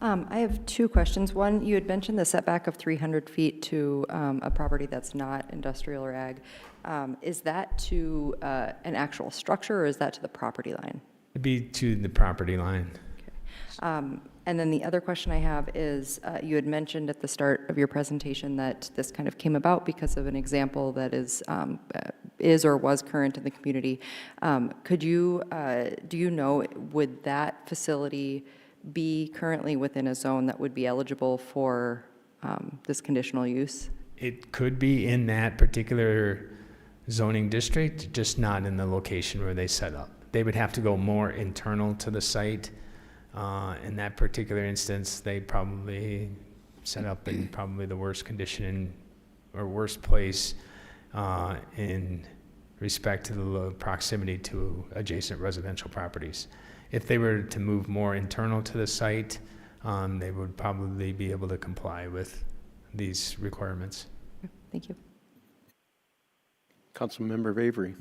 I have two questions. One, you had mentioned the setback of 300 feet to a property that's not industrial or ag. Is that to an actual structure, or is that to the property line? It'd be to the property line. Okay. And then the other question I have is, you had mentioned at the start of your presentation that this kind of came about because of an example that is or was current in the community. Do you know, would that facility be currently within a zone that would be eligible for this conditional use? It could be in that particular zoning district, just not in the location where they set up. They would have to go more internal to the site. In that particular instance, they probably set up in probably the worst condition or worst place in respect to the proximity to adjacent residential properties. If they were to move more internal to the site, they would probably be able to comply with these requirements. Thank you. Councilmember Avery.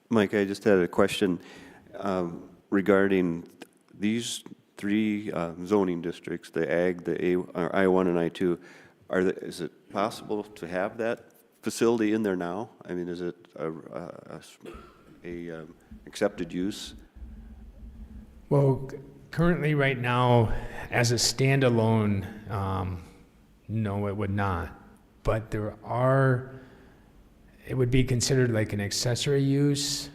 Mike, I just had a question regarding these three zoning districts, the ag, the I-1 and I-2. Is it possible to have that facility in there now? I mean, is it a accepted use? Well, currently right now, as a standalone, no, it would not. But it would be considered like an accessory use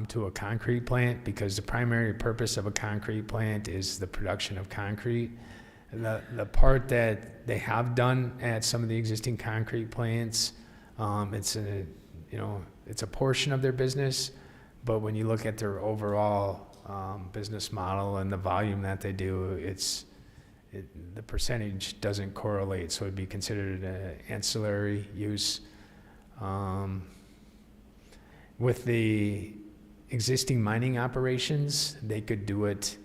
to a concrete plant, because the primary purpose of a concrete plant is the production of concrete. The part that they have done at some of the existing concrete plants, it's a portion of their business, but when you look at their overall business model and the volume that they do, the percentage doesn't correlate, so it'd be considered an ancillary use. With the existing mining operations, they could do it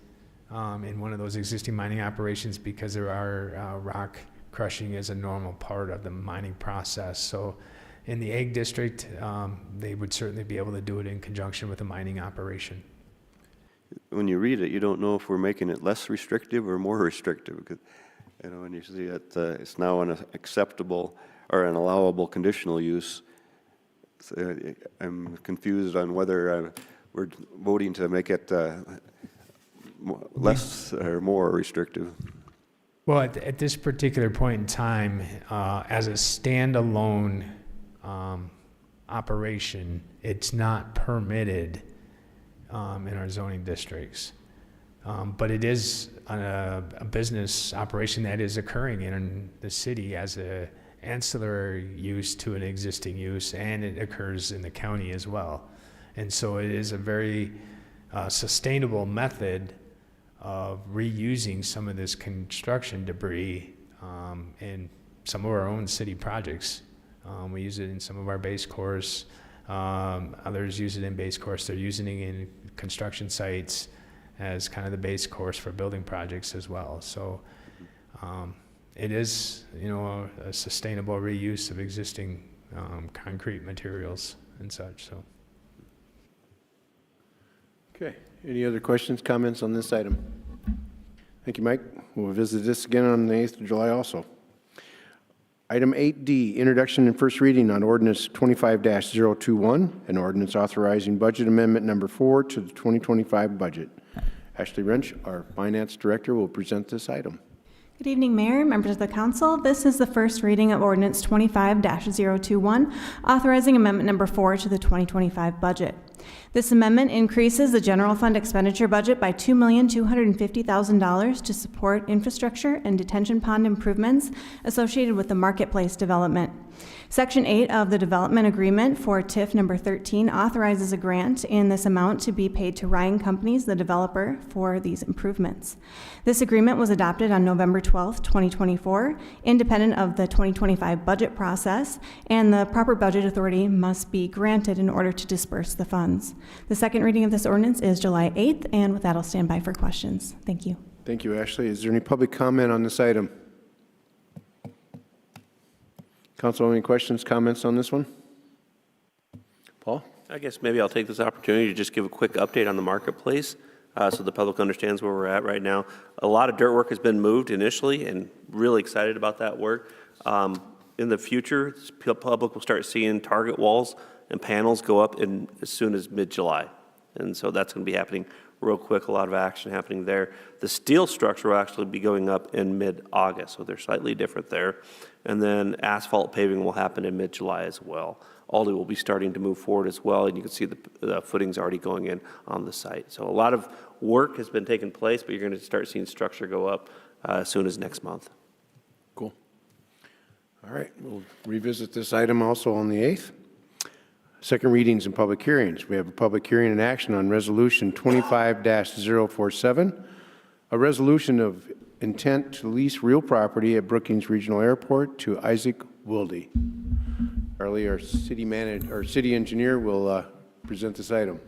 in one of those existing mining operations because there are rock crushing is a normal part of the mining process. So in the Ag District, they would certainly be able to do it in conjunction with a mining operation. When you read it, you don't know if we're making it less restrictive or more restrictive, because, when you see that it's now an acceptable or an allowable conditional use, so I'm confused on whether we're voting to make it less or more restrictive. Well, at this particular point in time, as a standalone operation, it's not permitted in our zoning districts. But it is a business operation that is occurring in the city as a ancillary use to an existing use, and it occurs in the county as well. And so it is a very sustainable method of reusing some of this construction debris in some of our own city projects. We use it in some of our base course. Others use it in base course. They're using it in construction sites as kind of the base course for building projects as well. So it is, a sustainable reuse of existing concrete materials and such. So. Okay. Any other questions, comments on this item? Thank you, Mike. We'll visit this again on the 8th of July also. Item 8D, introduction and first reading on ordinance 25-021, an ordinance authorizing budget amendment number 4 to the 2025 budget. Ashley Wrench, our finance director, will present this item. Good evening, Mayor, members of the council. This is the first reading of ordinance 25-021, authorizing amendment number 4 to the 2025 budget. This amendment increases the general fund expenditure budget by $2,250,000 to support infrastructure and detention pond improvements associated with the marketplace development. Section 8 of the development agreement for TIF number 13 authorizes a grant in this amount to be paid to Ryan Companies, the developer, for these improvements. This agreement was adopted on November 12, 2024, independent of the 2025 budget process, and the proper budget authority must be granted in order to disperse the funds. The second reading of this ordinance is July 8th, and with that, I'll stand by for questions. Thank you. Thank you, Ashley. Is there any public comment on this item? Council, any questions, comments on this one? Paul? I guess maybe I'll take this opportunity to just give a quick update on the marketplace so the public understands where we're at right now. A lot of dirt work has been moved initially, and really excited about that work. In the future, the public will start seeing target walls and panels go up as soon as mid-July. And so that's going to be happening real quick, a lot of action happening there. The steel structure will actually be going up in mid-August, so they're slightly different there. And then asphalt paving will happen in mid-July as well. Aldi will be starting to move forward as well, and you can see the footings already going in on the site. So a lot of work has been taking place, but you're going to start seeing structure go up as soon as next month. Cool. All right, we'll revisit this item also on the 8th. Second readings and public hearings. We have a public hearing and action on Resolution 25-047, a resolution of intent to lease real property at Brookings Regional Airport to Isaac Wilde. Charlie, our city engineer, will present this item.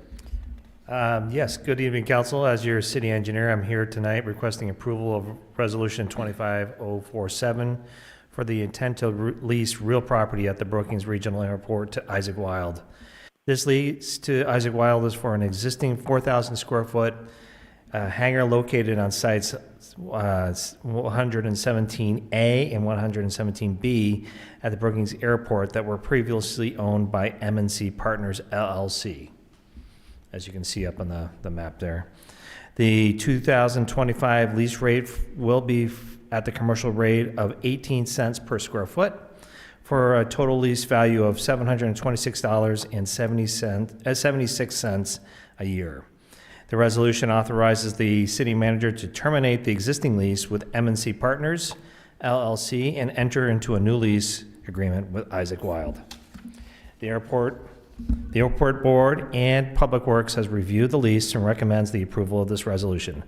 Yes, good evening, council. As your city engineer, I'm here tonight requesting approval of Resolution 25047 for the intent to lease real property at the Brookings Regional Airport to Isaac Wilde. This lease to Isaac Wilde is for an existing 4,000 square foot hangar located on sites 117A and 117B at the Brookings Airport that were previously owned by M&C Partners LLC, as you can see up on the map there. The 2025 lease rate will be at the commercial rate of 18 cents per square foot for a total lease value of $726.76 a year. The resolution authorizes the city manager to terminate the existing lease with M&C Partners, LLC, and enter into a new lease agreement with Isaac Wild. The airport board and Public Works has reviewed the lease and recommends the approval of this resolution.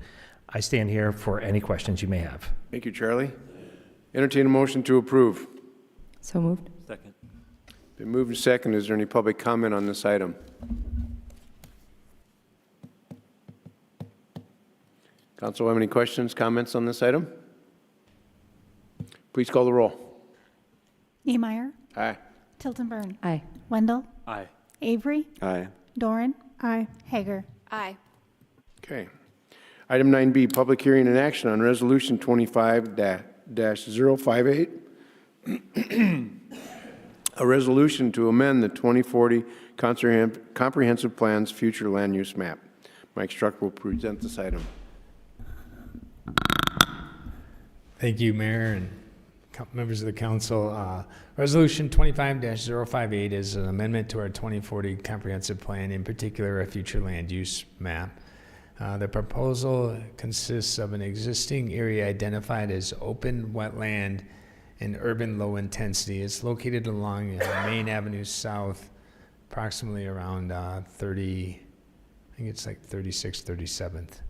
I stand here for any questions you may have. Thank you, Charlie. Entertain a motion to approve. So moved. Second. Been moved and second. Is there any public comment on this item? Council, have any questions, comments on this item? Please call the roll. Niemeyer. Aye. Tilton Burn. Aye. Wendell. Aye. Avery. Aye. Doran. Aye. Hager. Aye. Okay. Item 9B, public hearing and action on Resolution 25-058. A resolution to amend the 2040 Comprehensive Plan's future land use map. Mike Struck will present this item. Thank you, Mayor and members of the council. Resolution 25-058 is an amendment to our 2040 comprehensive plan, in particular a future land use map. The proposal consists of an existing area identified as open wetland and urban low intensity. It's located along Main Avenue South, approximately around 30, I think it's like 36th, 37th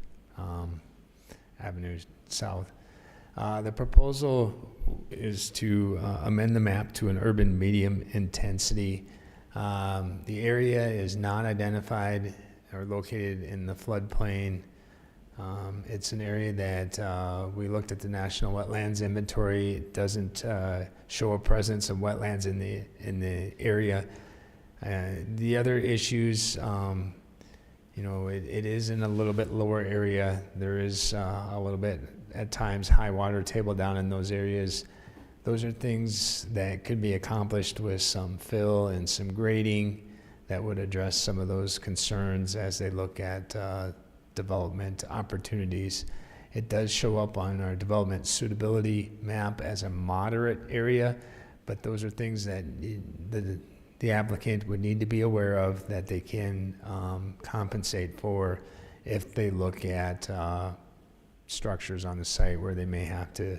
Avenue South. The proposal is to amend the map to an urban medium intensity. The area is not identified or located in the floodplain. It's an area that we looked at the National Wetlands Inventory. It doesn't show a presence of wetlands in the area. The other issues, it is in a little bit lower area. There is a little bit, at times, high water table down in those areas. Those are things that could be accomplished with some fill and some grading that would address some of those concerns as they look at development opportunities. It does show up on our development suitability map as a moderate area, but those are things that the applicant would need to be aware of, that they can compensate for if they look at structures on the site where they may have to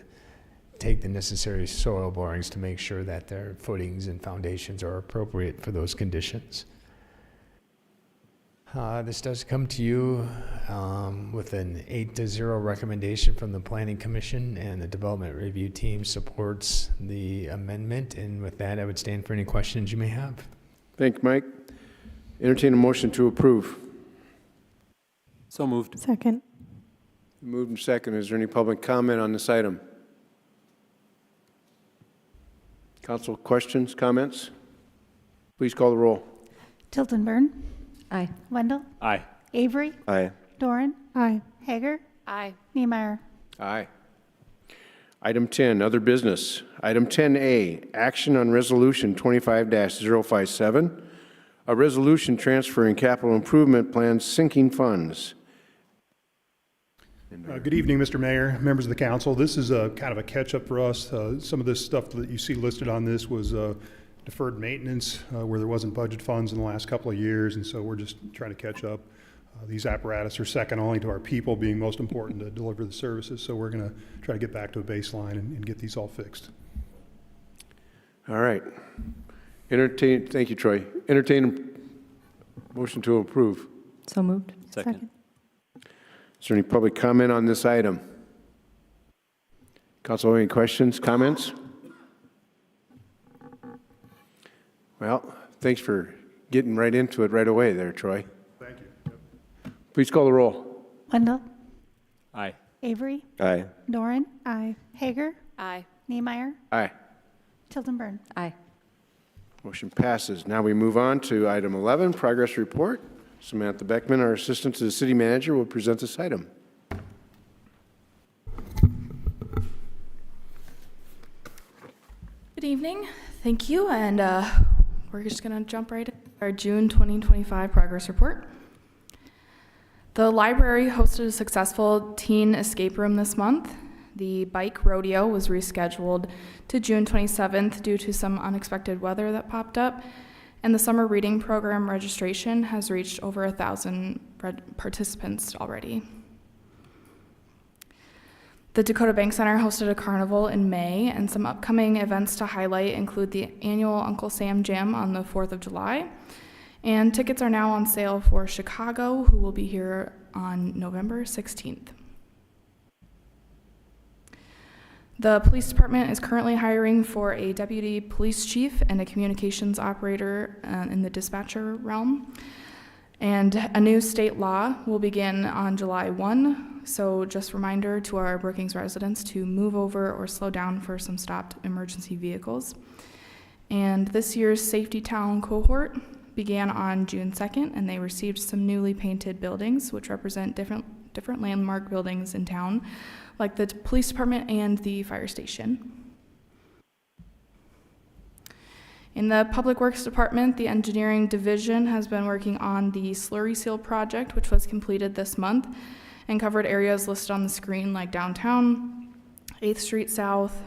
take the necessary soil borings to make sure that their footings and foundations are appropriate for those conditions. This does come to you with an 8-0 recommendation from the Planning Commission, and the Development Review Team supports the amendment. And with that, I would stand for any questions you may have. Thank you, Mike. Entertain a motion to approve. So moved. Second. Moved and second. Is there any public comment on this item? Council, questions, comments? Please call the roll. Tilton Burn. Aye. Wendell. Aye. Avery. Aye. Doran. Aye. Hager. Aye. Niemeyer. Aye. Item 10, other business. Item 10A, action on Resolution 25-057, a resolution transferring capital improvement plans sinking funds. Good evening, Mr. Mayor, members of the council. This is a kind of a catch-up for us. Some of this stuff that you see listed on this was deferred maintenance where there wasn't budget funds in the last couple of years, and so we're just trying to catch up. These apparatus are second only to our people being most important to deliver the services, so we're going to try to get back to a baseline and get these all fixed. All right. Thank you, Troy. Entertain a motion to approve. So moved. Second. Is there any public comment on this item? Council, any questions, comments? Well, thanks for getting right into it right away there, Troy. Thank you. Please call the roll. Wendell. Aye. Avery. Aye. Doran. Aye. Hager. Aye. Niemeyer. Aye. Tilton Burn. Aye. Motion passes. Now we move on to item 11, progress report. Samantha Beckman, our assistant to the city manager, will present this item. Good evening. Thank you. And we're just going to jump right into our June 2025 progress report. The library hosted a successful teen escape room this month. The bike rodeo was rescheduled to June 27th due to some unexpected weather that popped up. and the summer reading program registration has reached over 1,000 participants already. The Dakota Bank Center hosted a carnival in May, and some upcoming events to highlight include the annual Uncle Sam Jam on the 4th of July, and tickets are now on sale for Chicago, who will be here on November 16th. The police department is currently hiring for a deputy police chief and a communications operator in the dispatcher realm. And a new state law will begin on July 1, so just a reminder to our Brookings residents to move over or slow down for some stopped emergency vehicles. And this year's Safety Town cohort began on June 2nd, and they received some newly painted buildings, which represent different landmark buildings in town, like the police department and the fire station. In the Public Works Department, the engineering division has been working on the slurry seal project, which was completed this month and covered areas listed on the screen like downtown, 8th Street South,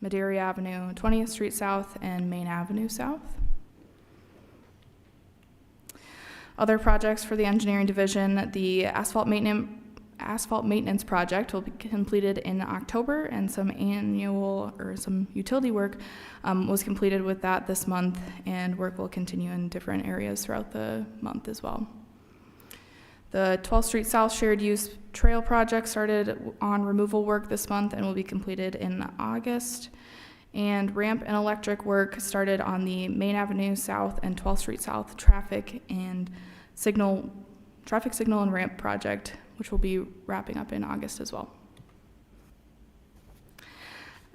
Madera Avenue, 20th Street South, and Main Avenue South. Other projects for the engineering division, the asphalt maintenance project will be completed in October, and some utility work was completed with that this month, and work will continue in different areas throughout the month as well. The 12th Street South Shared Use Trail project started on removal work this month and will be completed in August. And ramp and electric work started on the Main Avenue South and 12th Street South traffic signal and ramp project, which will be wrapping up in August as well.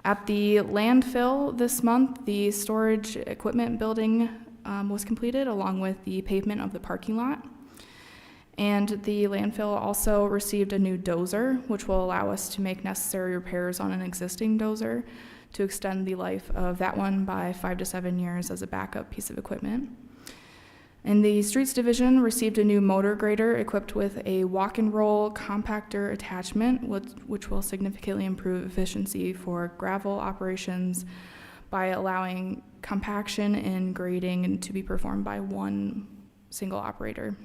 At the landfill this month, the storage equipment building was completed along with the pavement of the parking lot. And the landfill also received a new dozer, which will allow us to make necessary repairs on an existing dozer to extend the life of that one by 5 to 7 years as a backup piece of equipment. And the Streets Division received a new motor grader equipped with a walk-and-roll compactor attachment, which will significantly improve efficiency for gravel operations by allowing compaction and grading to be performed by one single operator.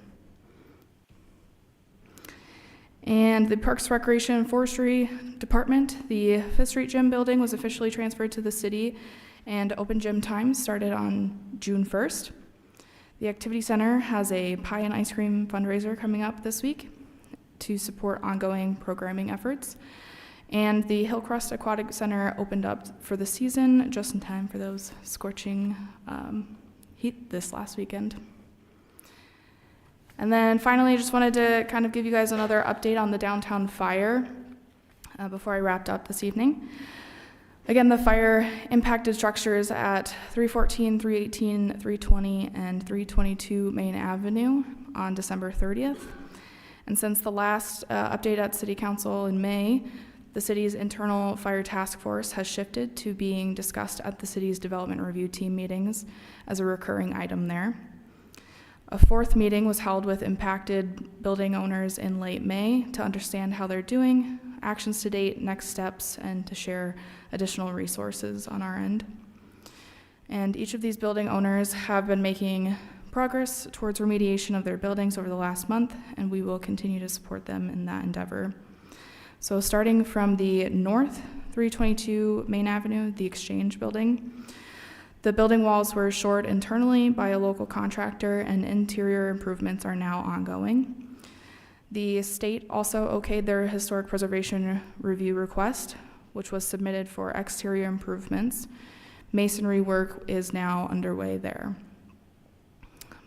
And the Parks, Recreation, and Forestry Department, the Fifth Street Gym building was officially transferred to the city, and open gym times started on June 1st. The Activity Center has a pie and ice cream fundraiser coming up this week to support ongoing programming efforts. And the Hillcrest Aquatic Center opened up for the season just in time for those scorching heat this last weekend. And then finally, I just wanted to kind of give you guys another update on the downtown fire before I wrapped up this evening. Again, the fire impacted structures at 314, 318, 320, and 322 Main Avenue on December 30th. And since the last update at City Council in May, the city's internal fire task force has shifted to being discussed at the city's development review team meetings as a recurring item there. A fourth meeting was held with impacted building owners in late May to understand how they're doing, actions to date, next steps, and to share additional resources on our end. And each of these building owners have been making progress towards remediation of their buildings over the last month, and we will continue to support them in that endeavor. So starting from the north, 322 Main Avenue, the Exchange building, the building walls were shored internally by a local contractor, and interior improvements are now ongoing. The state also okayed their historic preservation review request, which was submitted for exterior improvements. Masonry work is now underway there.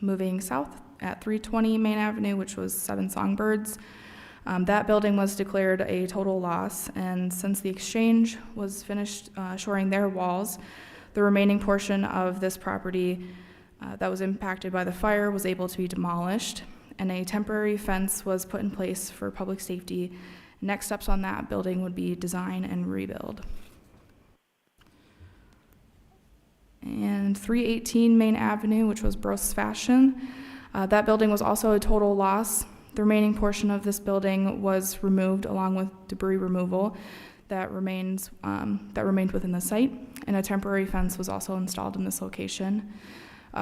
Moving south at 320 Main Avenue, which was 7 Songbirds, that building was declared a total loss, and since the Exchange was finished shoring their walls, the remaining portion of this property that was impacted by the fire was able to be demolished, and a temporary fence was put in place for public safety. Next steps on that building would be design and rebuild. And 318 Main Avenue, which was Bros Fashion, that building was also a total loss. The remaining portion of this building was removed along with debris removal that remained within the site, and a temporary fence was also installed in this location.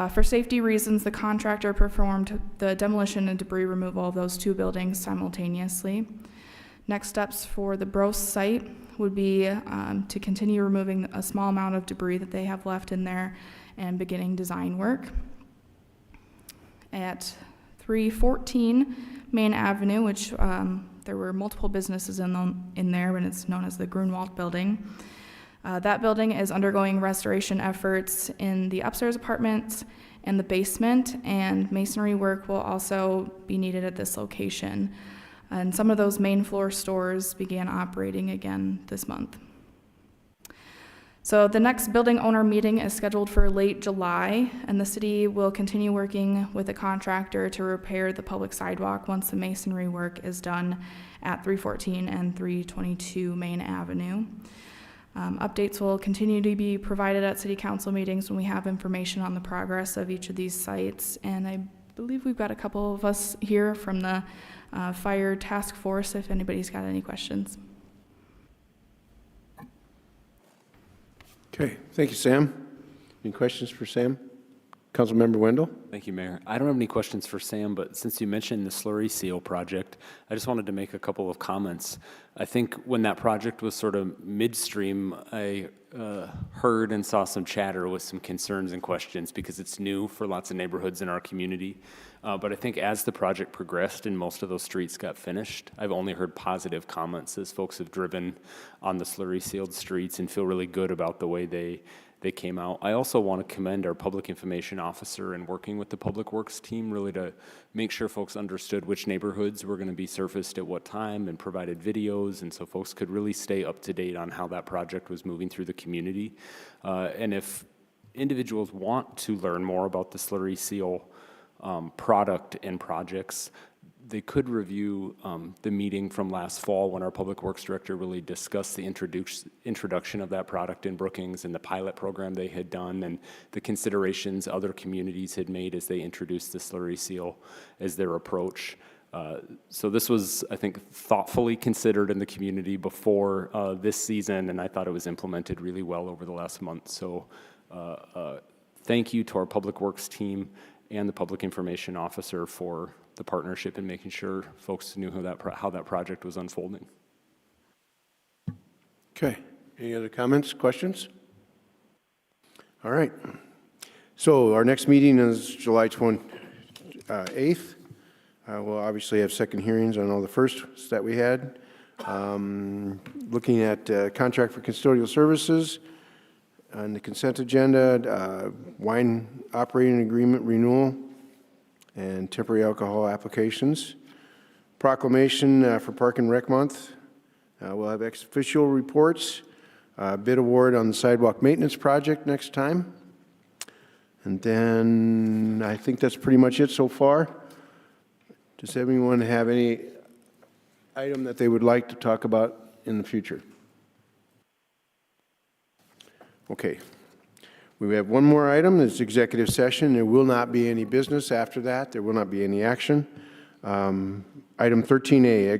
For safety reasons, the contractor performed the demolition and debris removal of those two buildings simultaneously. Next steps for the Bros site would be to continue removing a small amount of debris that they have left in there and beginning design work. At 314 Main Avenue, which there were multiple businesses in there, and it's known as the Grunwald Building. That building is undergoing restoration efforts in the upstairs apartments and the basement, and masonry work will also be needed at this location. And some of those main floor stores began operating again this month. So the next building owner meeting is scheduled for late July, and the city will continue working with the contractor to repair the public sidewalk once the masonry work is done at 314 and 322 Main Avenue. Updates will continue to be provided at city council meetings when we have information on the progress of each of these sites. And I believe we've got a couple of us here from the fire task force if anybody's got any questions. Okay, thank you, Sam. Any questions for Sam? Councilmember Wendell? Thank you, Mayor. I don't have any questions for Sam, but since you mentioned the slurry seal project, I just wanted to make a couple of comments. I think when that project was sort of midstream, I heard and saw some chatter with some concerns and questions because it's new for lots of neighborhoods in our community. But I think as the project progressed and most of those streets got finished, I've only heard positive comments as folks have driven on the slurry sealed streets and feel really good about the way they came out. I also want to commend our public information officer and working with the Public Works team really to make sure folks understood which neighborhoods were going to be surfaced at what time and provided videos, and so folks could really stay up to date on how that project was moving through the community. And if individuals want to learn more about the slurry seal product and projects, they could review the meeting from last fall when our Public Works Director really discussed the introduction of that product in Brookings and the pilot program they had done and the considerations other communities had made as they introduced the slurry seal as their approach. So this was, I think, thoughtfully considered in the community before this season, and I thought it was implemented really well over the last month. So thank you to our Public Works team and the Public Information Officer for the partnership and making sure folks knew how that project was unfolding. Okay. Any other comments, questions? All right. So our next meeting is July 8th. We'll obviously have second hearings on all the firsts that we had. Looking at contract for custodial services on the consent agenda, wine operating agreement renewal, and temporary alcohol applications. Proclamation for Park and Rec Month. We'll have ex officio reports, bid award on the sidewalk maintenance project next time. And then I think that's pretty much it so far. Does anyone have any item that they would like to talk about in the future? Okay. We have one more item, it's executive session. There will not be any business after that. There will not be any action. Item 13A,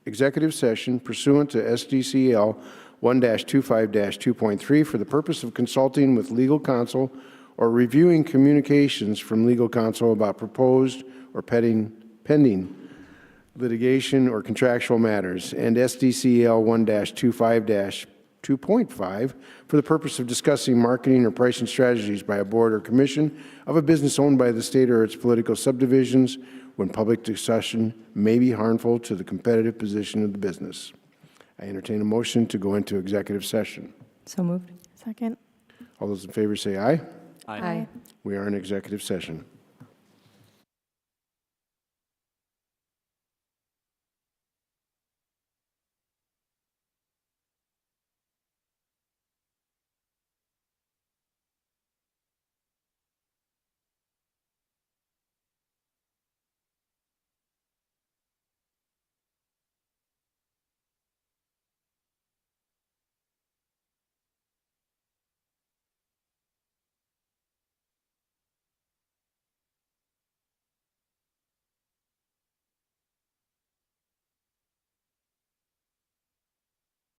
executive session pursuant to SDCL 1-25-2.3 for the purpose of consulting with legal counsel or reviewing communications from legal counsel about proposed or pending litigation or contractual matters, and SDCL 1-25-2.5 for the purpose of discussing marketing or pricing strategies by a board or commission of a business owned by the state or its political subdivisions when public discussion may be harmful to the competitive position of the business. I entertain a motion to go into executive session. So moved. Second. All those in favor say aye. Aye. We are in executive session.